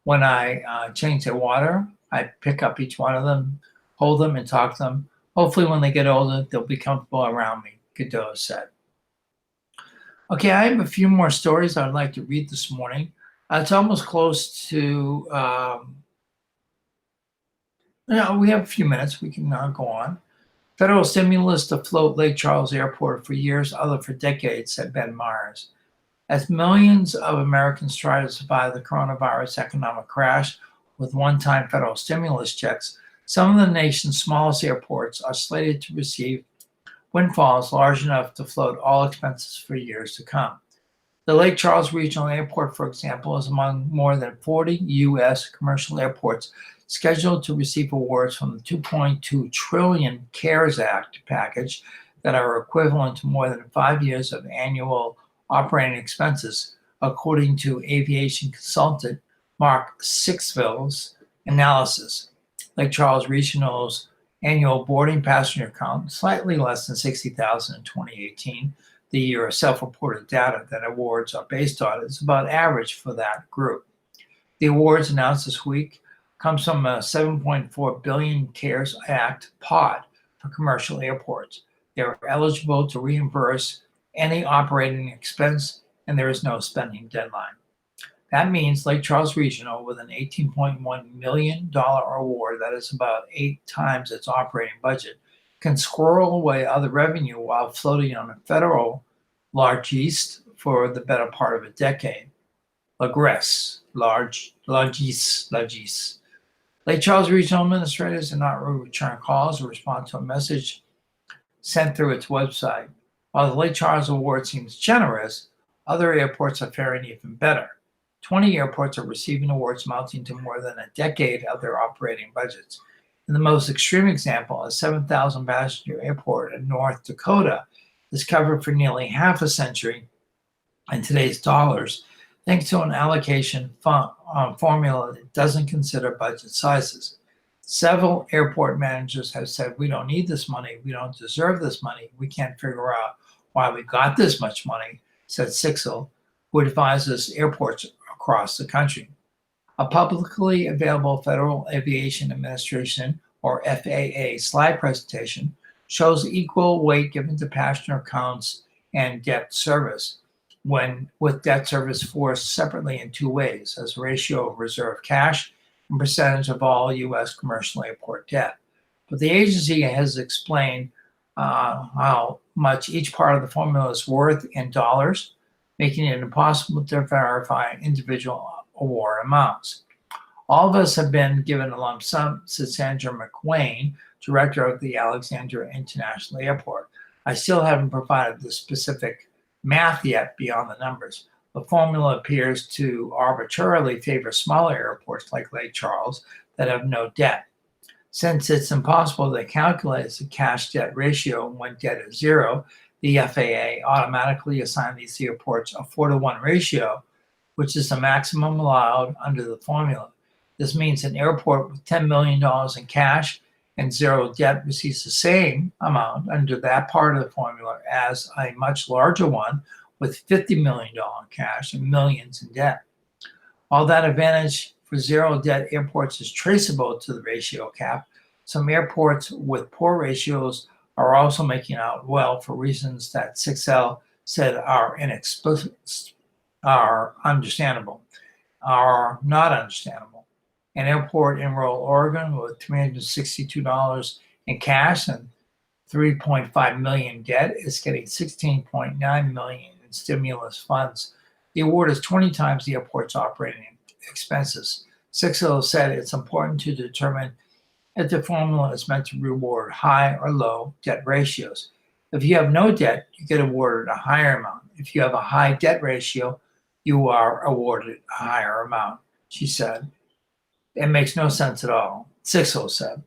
When I change their water, I pick up each one of them, hold them, and talk to them. Hopefully when they get older, they'll be comfortable around me, Godot said. Okay, I have a few more stories I'd like to read this morning. It's almost close to, we have a few minutes. We can go on. Federal stimulus to float Lake Charles Airport for years, other for decades, said Ben Myers. As millions of Americans try to survive the coronavirus economic crash with one-time federal stimulus checks, some of the nation's smallest airports are slated to receive windfalls large enough to float all expenses for years to come. The Lake Charles Regional Airport, for example, is among more than 40 U.S. commercial airports scheduled to receive awards from the $2.2 trillion CARES Act package that are equivalent to more than 5 years of annual operating expenses, according to aviation consultant Mark Sixville's analysis. Lake Charles Regional's annual boarding passenger count, slightly less than 60,000 in 2018, the year of self-reported data that awards are based on, is about average for that group. The awards announced this week comes from a $7.4 billion CARES Act pod for commercial airports. They are eligible to reimburse any operating expense, and there is no spending deadline. That means Lake Charles Regional, with an $18.1 million award, that is about 8 times its operating budget, can squirrel away other revenue while floating on a federal largesse for the better part of a decade. Largesse. Lake Charles Regional administrators did not return calls or respond to a message sent through its website. While the Lake Charles Award seems generous, other airports are faring even better. 20 airports are receiving awards amounting to more than a decade of their operating budgets. In the most extreme example, a 7,000 passenger airport in North Dakota is covered for nearly half a century in today's dollars, thanks to an allocation formula that doesn't consider budget sizes. Several airport managers have said, "We don't need this money, we don't deserve this money, we can't figure out why we got this much money," said Sixel, who advises airports across the country. A publicly available Federal Aviation Administration, or FAA, slide presentation shows equal weight given to passenger counts and debt service, with debt service forced separately in 2 ways, as a ratio of reserve cash and percentage of all U.S. commercial airport debt. But the agency has explained how much each part of the formula is worth in dollars, making it impossible to verify individual award amounts. All of us have been given a lump sum, said Sandra McWayne, director of the Alexandria International Airport. I still haven't provided the specific math yet beyond the numbers. The formula appears to arbitrarily favor smaller airports like Lake Charles that have no debt. Since it's impossible to calculate the cash debt ratio when debt is zero, the FAA automatically assigned these airports a 4-to-1 ratio, which is the maximum allowed under the formula. This means an airport with $10 million in cash and zero debt receives the same amount under that part of the formula as a much larger one with $50 million cash and millions in debt. While that advantage for zero debt airports is traceable to the ratio cap, some airports with poor ratios are also making out well for reasons that 6L said are not understandable. An airport in rural Oregon with $362 in cash and $3.5 million in debt is getting $16.9 million in stimulus funds. The award is 20 times the airport's operating expenses. 6L said it's important to determine if the formula is meant to reward high or low debt ratios. If you have no debt, you get awarded a higher amount. If you have a high debt ratio, you are awarded a higher amount, she said. It makes no sense at all, 6L said.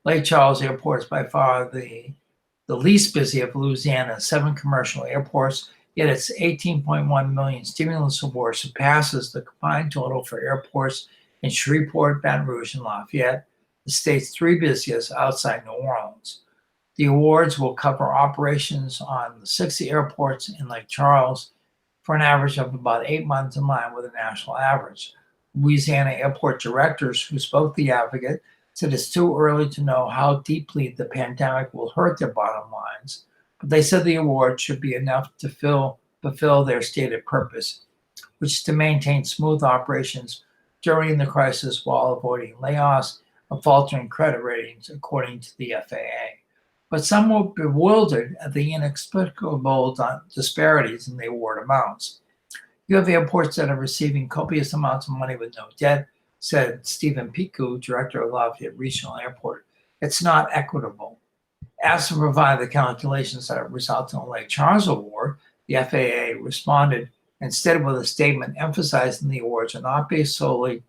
Lake Charles Airport is by far the least busy of Louisiana's 7 commercial airports, yet its $18.1 million stimulus award surpasses the combined total for airports in Shreveport, Baton Rouge, and Lafayette, the state's 3 busiest outside New Orleans. The awards will cover operations on the 60 airports in Lake Charles for an average of about 8 months, in line with the national average. Louisiana airport directors who spoke to the Advocate said it's too early to know how deeply the pandemic will hurt their bottom lines, but they said the award should be enough to fulfill their stated purpose, which is to maintain smooth operations during the crisis while avoiding layoffs and faltering credit ratings, according to the FAA. But some were bewildered at the inexplicable disparities in the award amounts. You have airports that are receiving copious amounts of money with no debt, said Stephen Piku, director of Lafayette Regional Airport. It's not equitable. Asked to provide the calculations that resulted in the Lake Charles Award, the FAA responded instead with a statement emphasizing the awards are not based solely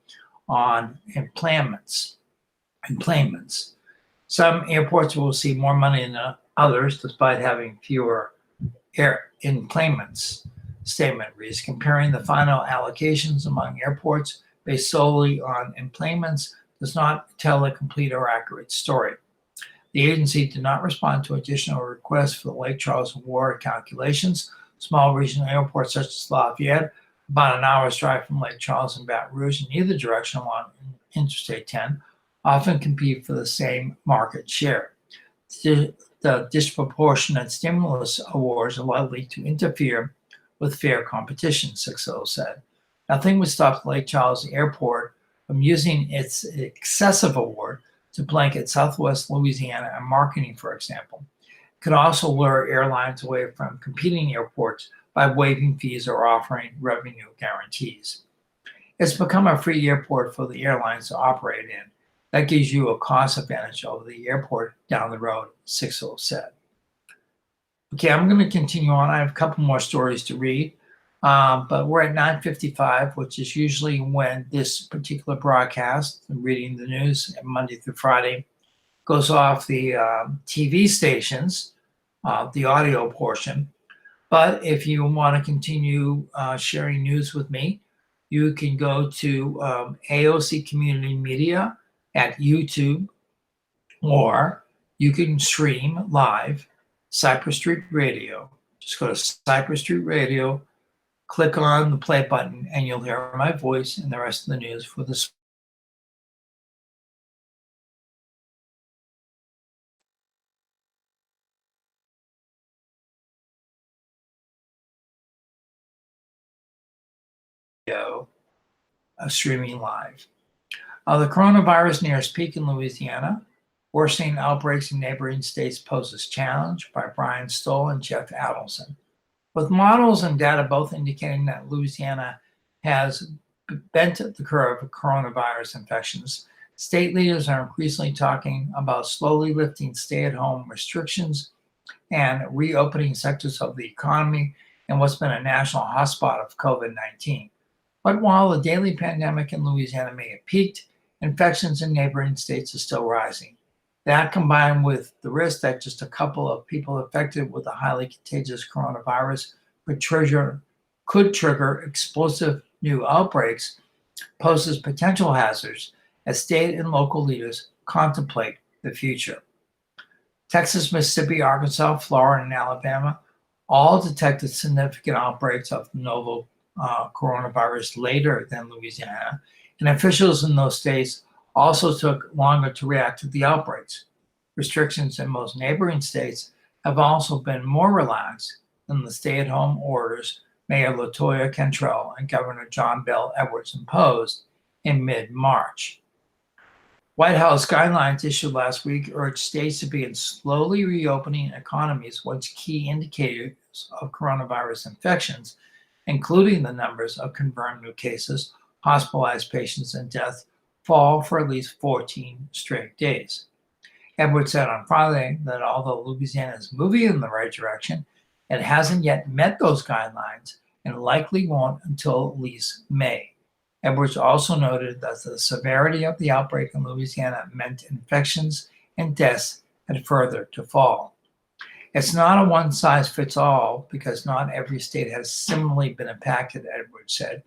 on enplanements. Some airports will receive more money than others despite having fewer air enplanements. statement reads, comparing the final allocations among airports based solely on emplanements does not tell a complete or accurate story. The agency did not respond to additional requests for the Lake Charles award calculations. Small regional airports such as Lafayette, about an hour's drive from Lake Charles and Baton Rouge in either direction along Interstate 10, often compete for the same market share. The disproportionate stimulus awards are likely to interfere with fair competition, 6.0 said. Nothing would stop Lake Charles Airport from using its excessive award to blanket Southwest Louisiana and marketing, for example. It could also lure airlines away from competing airports by waiving fees or offering revenue guarantees. It's become a free airport for the airlines to operate in. That gives you a cost advantage over the airport down the road, 6.0 said. Okay, I'm going to continue on. I have a couple more stories to read, but we're at 9:55, which is usually when this particular broadcast, reading the news Monday through Friday, goes off the TV stations, the audio portion. But if you want to continue sharing news with me, you can go to AOC Community Media at YouTube, or you can stream live Cypress Street Radio. Just go to Cypress Street Radio, click on the play button, and you'll hear my voice and the rest of the news for this. Streaming live. The coronavirus nears peak in Louisiana. Worsening outbreaks in neighboring states poses challenge, by Brian Stoll and Jeff Adelson. With models and data both indicating that Louisiana has bent the curve of coronavirus infections, state leaders are increasingly talking about slowly lifting stay-at-home restrictions and reopening sectors of the economy in what's been a national hotspot of COVID-19. But while the daily pandemic in Louisiana may have peaked, infections in neighboring states are still rising. That, combined with the risk that just a couple of people affected with a highly contagious coronavirus could trigger explosive new outbreaks, poses potential hazards as state and local leaders contemplate the future. Texas, Mississippi, Arkansas, Florida, and Alabama all detected significant outbreaks of the novel coronavirus later than Louisiana, and officials in those states also took longer to react to the outbreaks. Restrictions in most neighboring states have also been more relaxed than the stay-at-home orders Mayor LaToya Cantrell and Governor John Bel Edwards imposed in mid-March. White House guidelines issued last week urged states to begin slowly reopening economies once key indicators of coronavirus infections, including the numbers of confirmed new cases, hospitalized patients, and deaths, fall for at least 14 straight days. Edwards said on Friday that although Louisiana is moving in the right direction, it hasn't yet met those guidelines and likely won't until at least May. Edwards also noted that the severity of the outbreak in Louisiana meant infections and deaths had further to fall. It's not a one-size-fits-all because not every state has similarly been impacted, Edwards said.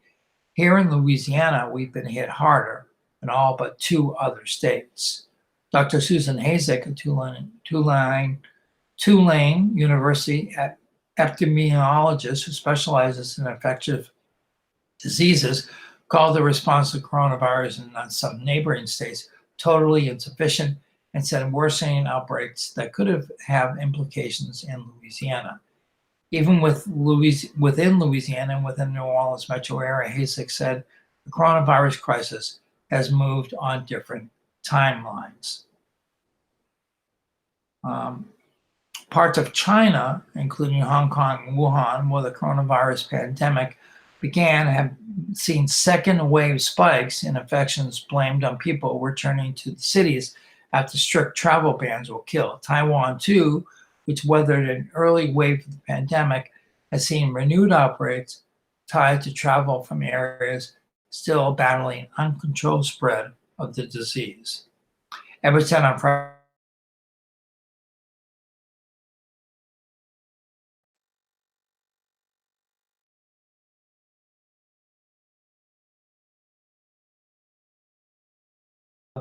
Here in Louisiana, we've been hit harder than all but 2 other states. Dr. Susan Hasek, a Tulane University epidemiologist who specializes in infectious diseases, called the response to coronavirus in some neighboring states totally insufficient and said worsening outbreaks that could have implications in Louisiana. Even within Louisiana and within New Orleans metro area, Hasek said the coronavirus crisis has moved on different timelines. Parts of China, including Hong Kong and Wuhan, where the coronavirus pandemic began, have seen second wave spikes in infections blamed on people returning to the cities after strict travel bans were killed. Taiwan, too, which weathered an early wave of the pandemic, has seen renewed outbreaks tied to travel from areas still battling uncontrolled spread of the disease. Edwards said on Friday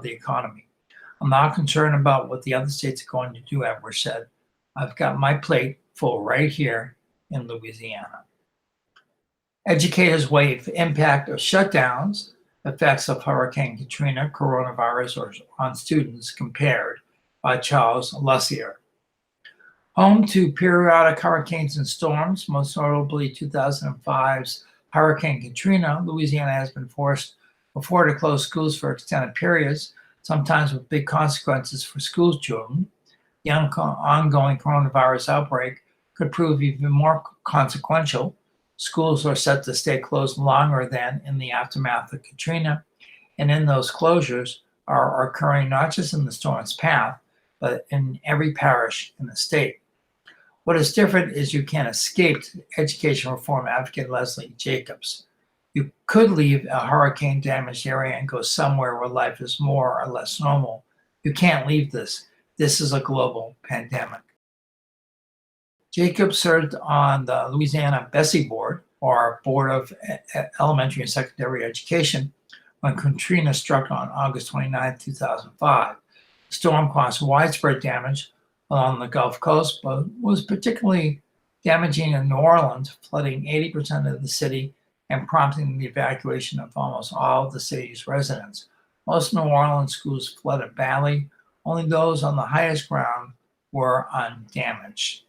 the economy. I'm not concerned about what the other states are going to do, Edwards said. I've got my plate full right here in Louisiana. Educators weigh the impact of shutdowns, effects of Hurricane Katrina, coronavirus on students compared by Charles Lussier. Home to periodic hurricanes and storms, most notably 2005's Hurricane Katrina, Louisiana has been forced before to close schools for extended periods, sometimes with big consequences for school children. The ongoing coronavirus outbreak could prove even more consequential. Schools are set to stay closed longer than in the aftermath of Katrina, and in those closures are occurring not just in the storm's path, but in every parish in the state. What is different is you can't escape education reform advocate Leslie Jacobs. You could leave a hurricane-damaged area and go somewhere where life is more or less normal. You can't leave this. This is a global pandemic. Jacobs served on the Louisiana BESE Board, or Board of Elementary and Secondary Education, when Katrina struck on August 29, 2005. The storm caused widespread damage along the Gulf Coast, but was particularly damaging in New Orleans, flooding 80% of the city and prompting the evacuation of almost all of the city's residents. Most New Orleans schools flooded badly. Only those on the highest ground were undamaged.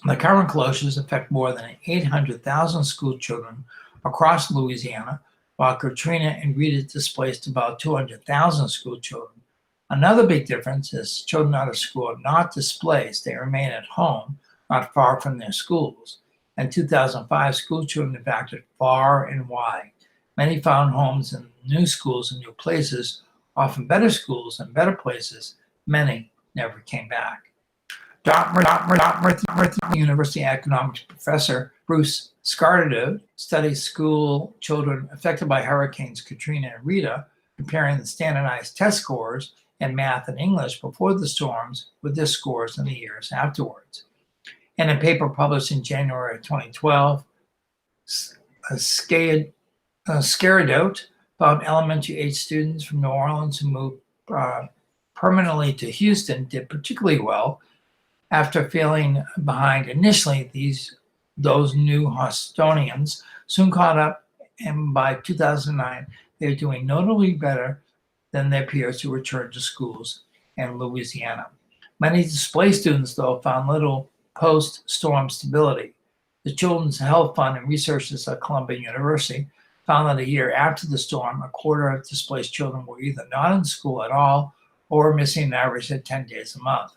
The current closures affect more than 800,000 school children across Louisiana, while Katrina and Rita displaced about 200,000 school children. Another big difference is children out of school are not displaced. They remain at home, not far from their schools. In 2005, school children evacuated far and wide. Many found homes in new schools and new places, often better schools and better places. Many never came back. Dartmouth University economics professor Bruce Scardido studies school children affected by hurricanes Katrina and Rita, comparing the standardized test scores in math and English before the storms with their scores in the years afterwards. In a paper published in January of 2012, Scardido found elementary-age students from New Orleans who moved permanently to Houston did particularly well. After feeling behind initially, those new Houstonians soon caught up, and by 2009, they were doing notably better than their peers who returned to schools in Louisiana. Many displaced students, though, found little post-storm stability. The Children's Health Fund and researchers at Columbine University found that a year after the storm, a quarter of displaced children were either not in school at all or missing an average of 10 days a month.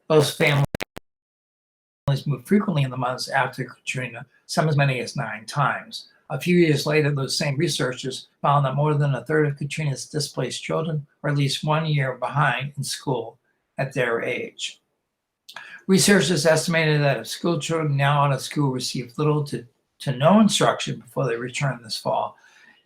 Those families moved frequently in the months after Katrina, some as many as 9 times. A few years later, those same researchers found that more than a third of Katrina's displaced children were at least 1 year behind in school at their age. Researchers estimated that if school children now out of school receive little to no instruction before they return this fall,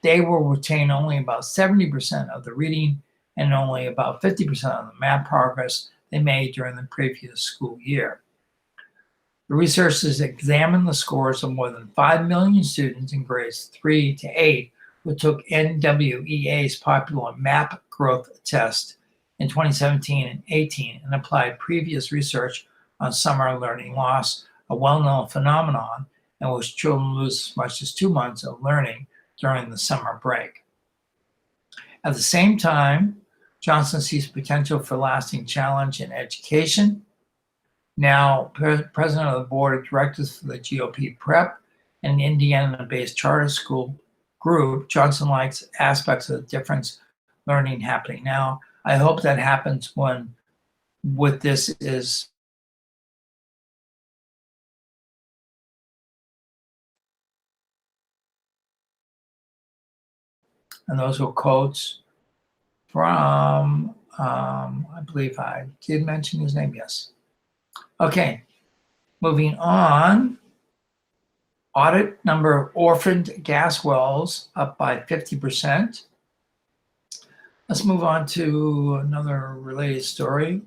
they will retain only about 70% of the reading and only about 50% of the math progress they made during the previous school year. The researchers examined the scores of more than 5 million students in grades 3 to 8 who took NWEA's popular MAP growth test in 2017 and 18 and applied previous research on summer learning loss, a well-known phenomenon in which children lose as much as 2 months of learning during the summer break. At the same time, Johnson sees potential for lasting challenge in education. Now president of the board of directors for the GOP Prep, an Indiana-based charter school group, Johnson likes aspects of the difference learning happening now. I hope that happens when what this is and those were quotes from, I believe I did mention his name, yes. Okay, moving on. Audit number of orphaned gas wells up by 50%. Let's move on to another related story.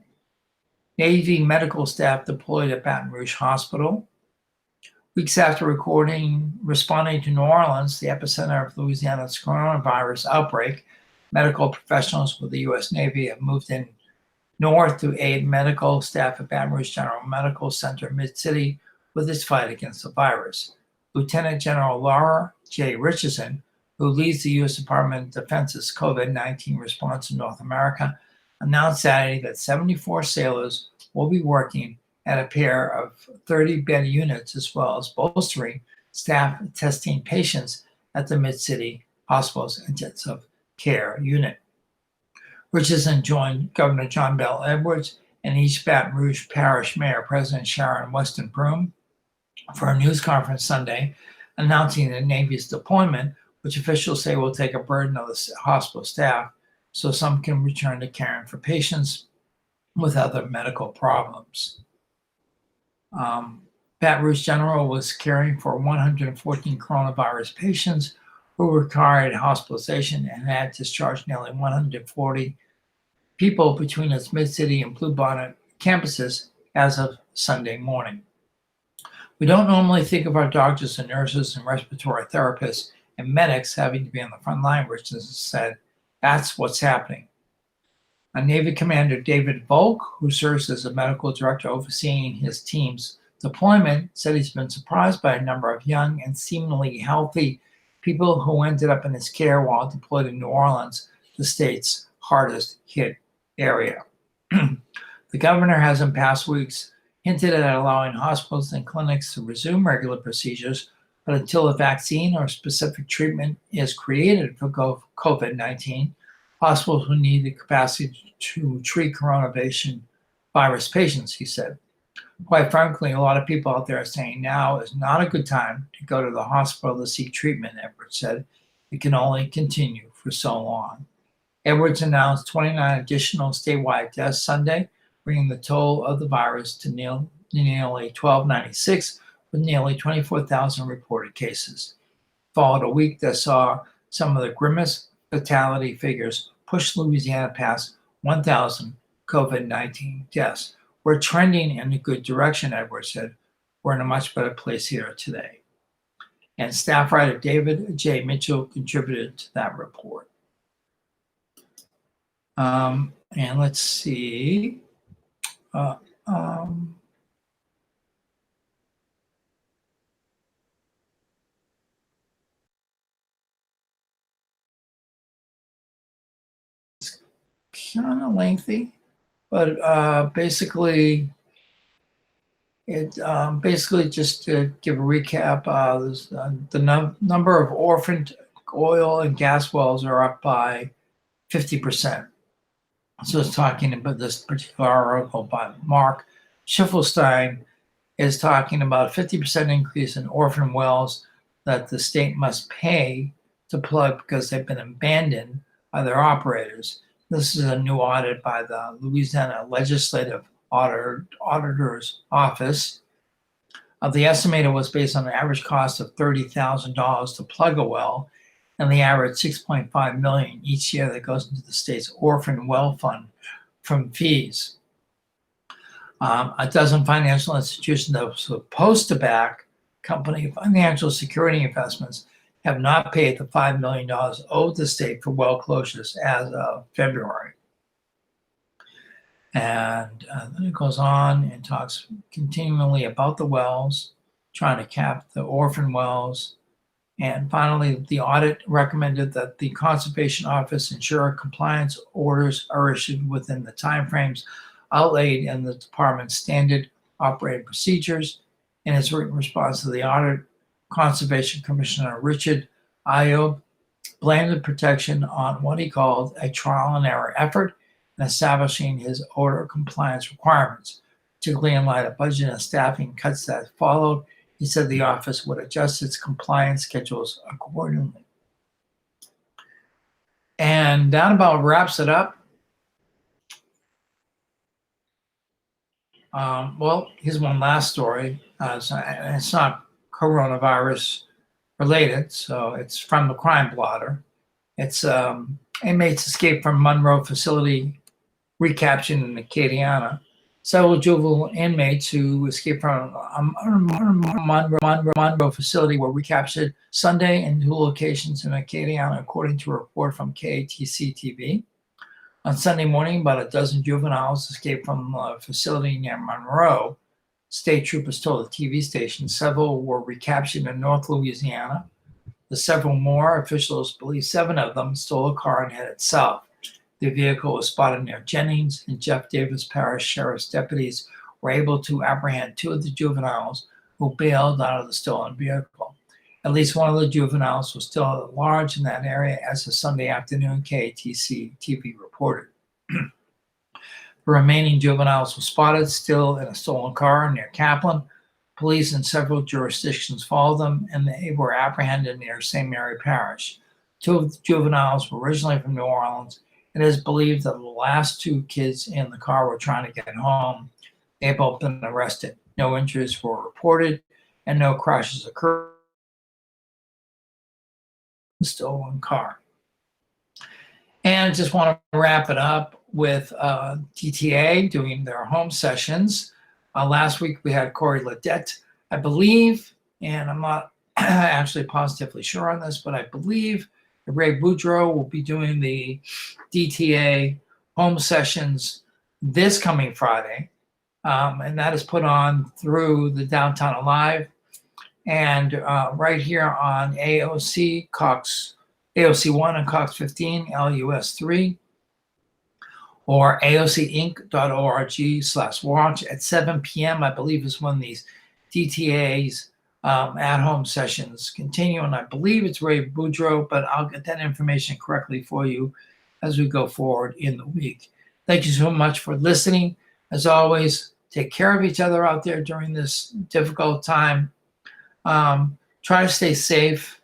Navy medical staff deployed at Baton Rouge Hospital. Weeks after responding to New Orleans, the epicenter of Louisiana's coronavirus outbreak, Medical professionals with the U.S. Navy have moved in north to aid medical staff at Baton Rouge General Medical Center Mid-City with its fight against the virus. Lieutenant General Laura J. Richardson, who leads the U.S. Department of Defense's COVID-19 response in North America, announced Saturday that 74 sailors will be working at a pair of 30-bed units, as well as bolstering staff testing patients at the Mid-City Hospital's intensive care unit. Richardson joined Governor John Bell Edwards and East Baton Rouge Parish Mayor President Sharon Weston Broome for a news conference Sunday, announcing the Navy's deployment, which officials say will take a burden of the hospital staff so some can return to caring for patients with other medical problems. Baton Rouge General was caring for 114 coronavirus patients who required hospitalization and had discharged nearly 140 people between its Mid-City and Bluebonnet campuses as of Sunday morning. We don't normally think of our doctors and nurses and respiratory therapists and medics having to be on the front line, Richardson said. That's what's happening. Navy Commander David Volk, who serves as a medical director overseeing his team's deployment, said he's been surprised by a number of young and seemingly healthy people who ended up in his care while deployed in New Orleans, the state's hardest hit area. The governor has in past weeks hinted at allowing hospitals and clinics to resume regular procedures, but until a vaccine or specific treatment is created for COVID-19, hospitals will need the capacity to treat coronavirus patients, he said. Quite frankly, a lot of people out there are saying now is not a good time to go to the hospital to seek treatment, Edwards said. It can only continue for so long. Edwards announced 29 additional statewide deaths Sunday, bringing the toll of the virus to nearly 1,296, with nearly 24,000 reported cases. Followed a week that saw some of the grimmest fatality figures push Louisiana past 1,000 COVID-19 deaths. We're trending in a good direction, Edwards said. We're in a much better place here today. And staff writer David J. Mitchell contributed to that report. And let's see. It's kind of lengthy, but basically, just to give a recap, the number of orphaned oil and gas wells are up by 50%. So it's talking about this particular article by Mark Schiffelstein is talking about a 50% increase in orphan wells that the state must pay to plug because they've been abandoned by their operators. This is a new audit by the Louisiana Legislative Auditor's Office. The estimator was based on an average cost of $30,000 to plug a well, and the average $6.5 million each year that goes into the state's orphan well fund from fees. A dozen financial institutions that were supposed to back company financial security investments have not paid the $5 million owed the state for well closures as of February. And then it goes on and talks continually about the wells, trying to cap the orphan wells. And finally, the audit recommended that the Conservation Office ensure compliance orders are issued within the timeframes outlaid in the department's standard operating procedures. In his written response to the audit, Conservation Commissioner Richard Ayoub blamed the protection on what he called a trial and error effort in establishing his order compliance requirements, particularly in light of budget and staffing cuts that followed. He said the office would adjust its compliance schedules accordingly. And that about wraps it up. Well, here's one last story. It's not coronavirus related, so it's from the crime blotter. It's inmates escaped from Monroe facility recaptured in Acadiana. several juvenile inmates who escaped from a Monroe facility were recaptured Sunday in 2 locations in Acadiana, according to a report from KATC TV. On Sunday morning, about a dozen juveniles escaped from a facility near Monroe. State troopers told the TV station several were recaptured in North Louisiana. The several more, officials believe 7 of them stole a car and headed south. The vehicle was spotted near Jennings, and Jeff Davis Parish Sheriff's deputies were able to apprehend 2 of the juveniles who bailed out of the stolen vehicle. At least one of the juveniles was still at large in that area as of Sunday afternoon, KATC TV reported. The remaining juveniles were spotted still in a stolen car near Kaplan. Police in several jurisdictions followed them, and they were apprehended near St. Mary Parish. 2 of the juveniles were originally from New Orleans. It is believed that the last 2 kids in the car were trying to get home. They've both been arrested. No injuries were reported, and no crashes occurred in the stolen car. And I just want to wrap it up with DTA doing their home sessions. Last week we had Corey Ledette, I believe, and I'm not actually positively sure on this, but I believe Ray Boudreau will be doing the DTA home sessions this coming Friday. And that is put on through the Downtown Alive and right here on AOC, AOC 1 and Cox 15, LUS 3, or aocinc.org/watch at 7 p.m. I believe is when these DTAs at-home sessions continue, and I believe it's Ray Boudreau, but I'll get that information correctly for you as we go forward in the week. Thank you so much for listening. As always, take care of each other out there during this difficult time. Try to stay safe,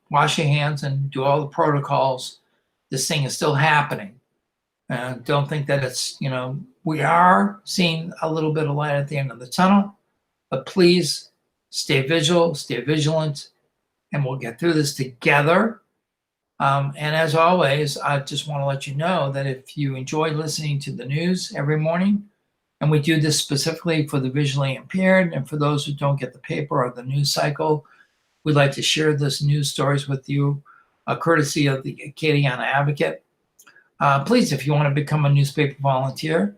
wash your hands, and do all the protocols. This thing is still happening. Don't think that it's, we are seeing a little bit of light at the end of the tunnel, but please stay vigilant, and we'll get through this together. And as always, I just want to let you know that if you enjoy listening to the news every morning, and we do this specifically for the visually impaired and for those who don't get the paper or the news cycle, we'd like to share this news stories with you, courtesy of the Acadiana Advocate. Please, if you want to become a newspaper volunteer,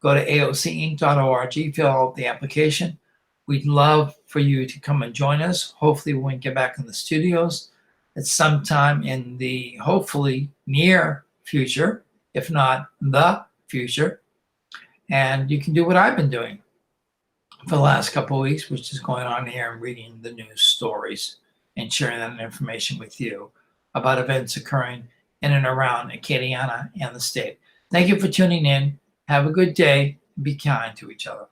go to aocinc.org, fill out the application. We'd love for you to come and join us. Hopefully when we get back in the studios at some time in the hopefully near future, if not the future. And you can do what I've been doing for the last couple of weeks, which is going on here and reading the news stories and sharing that information with you about events occurring in and around Acadiana and the state. Thank you for tuning in. Have a good day. Be kind to each other.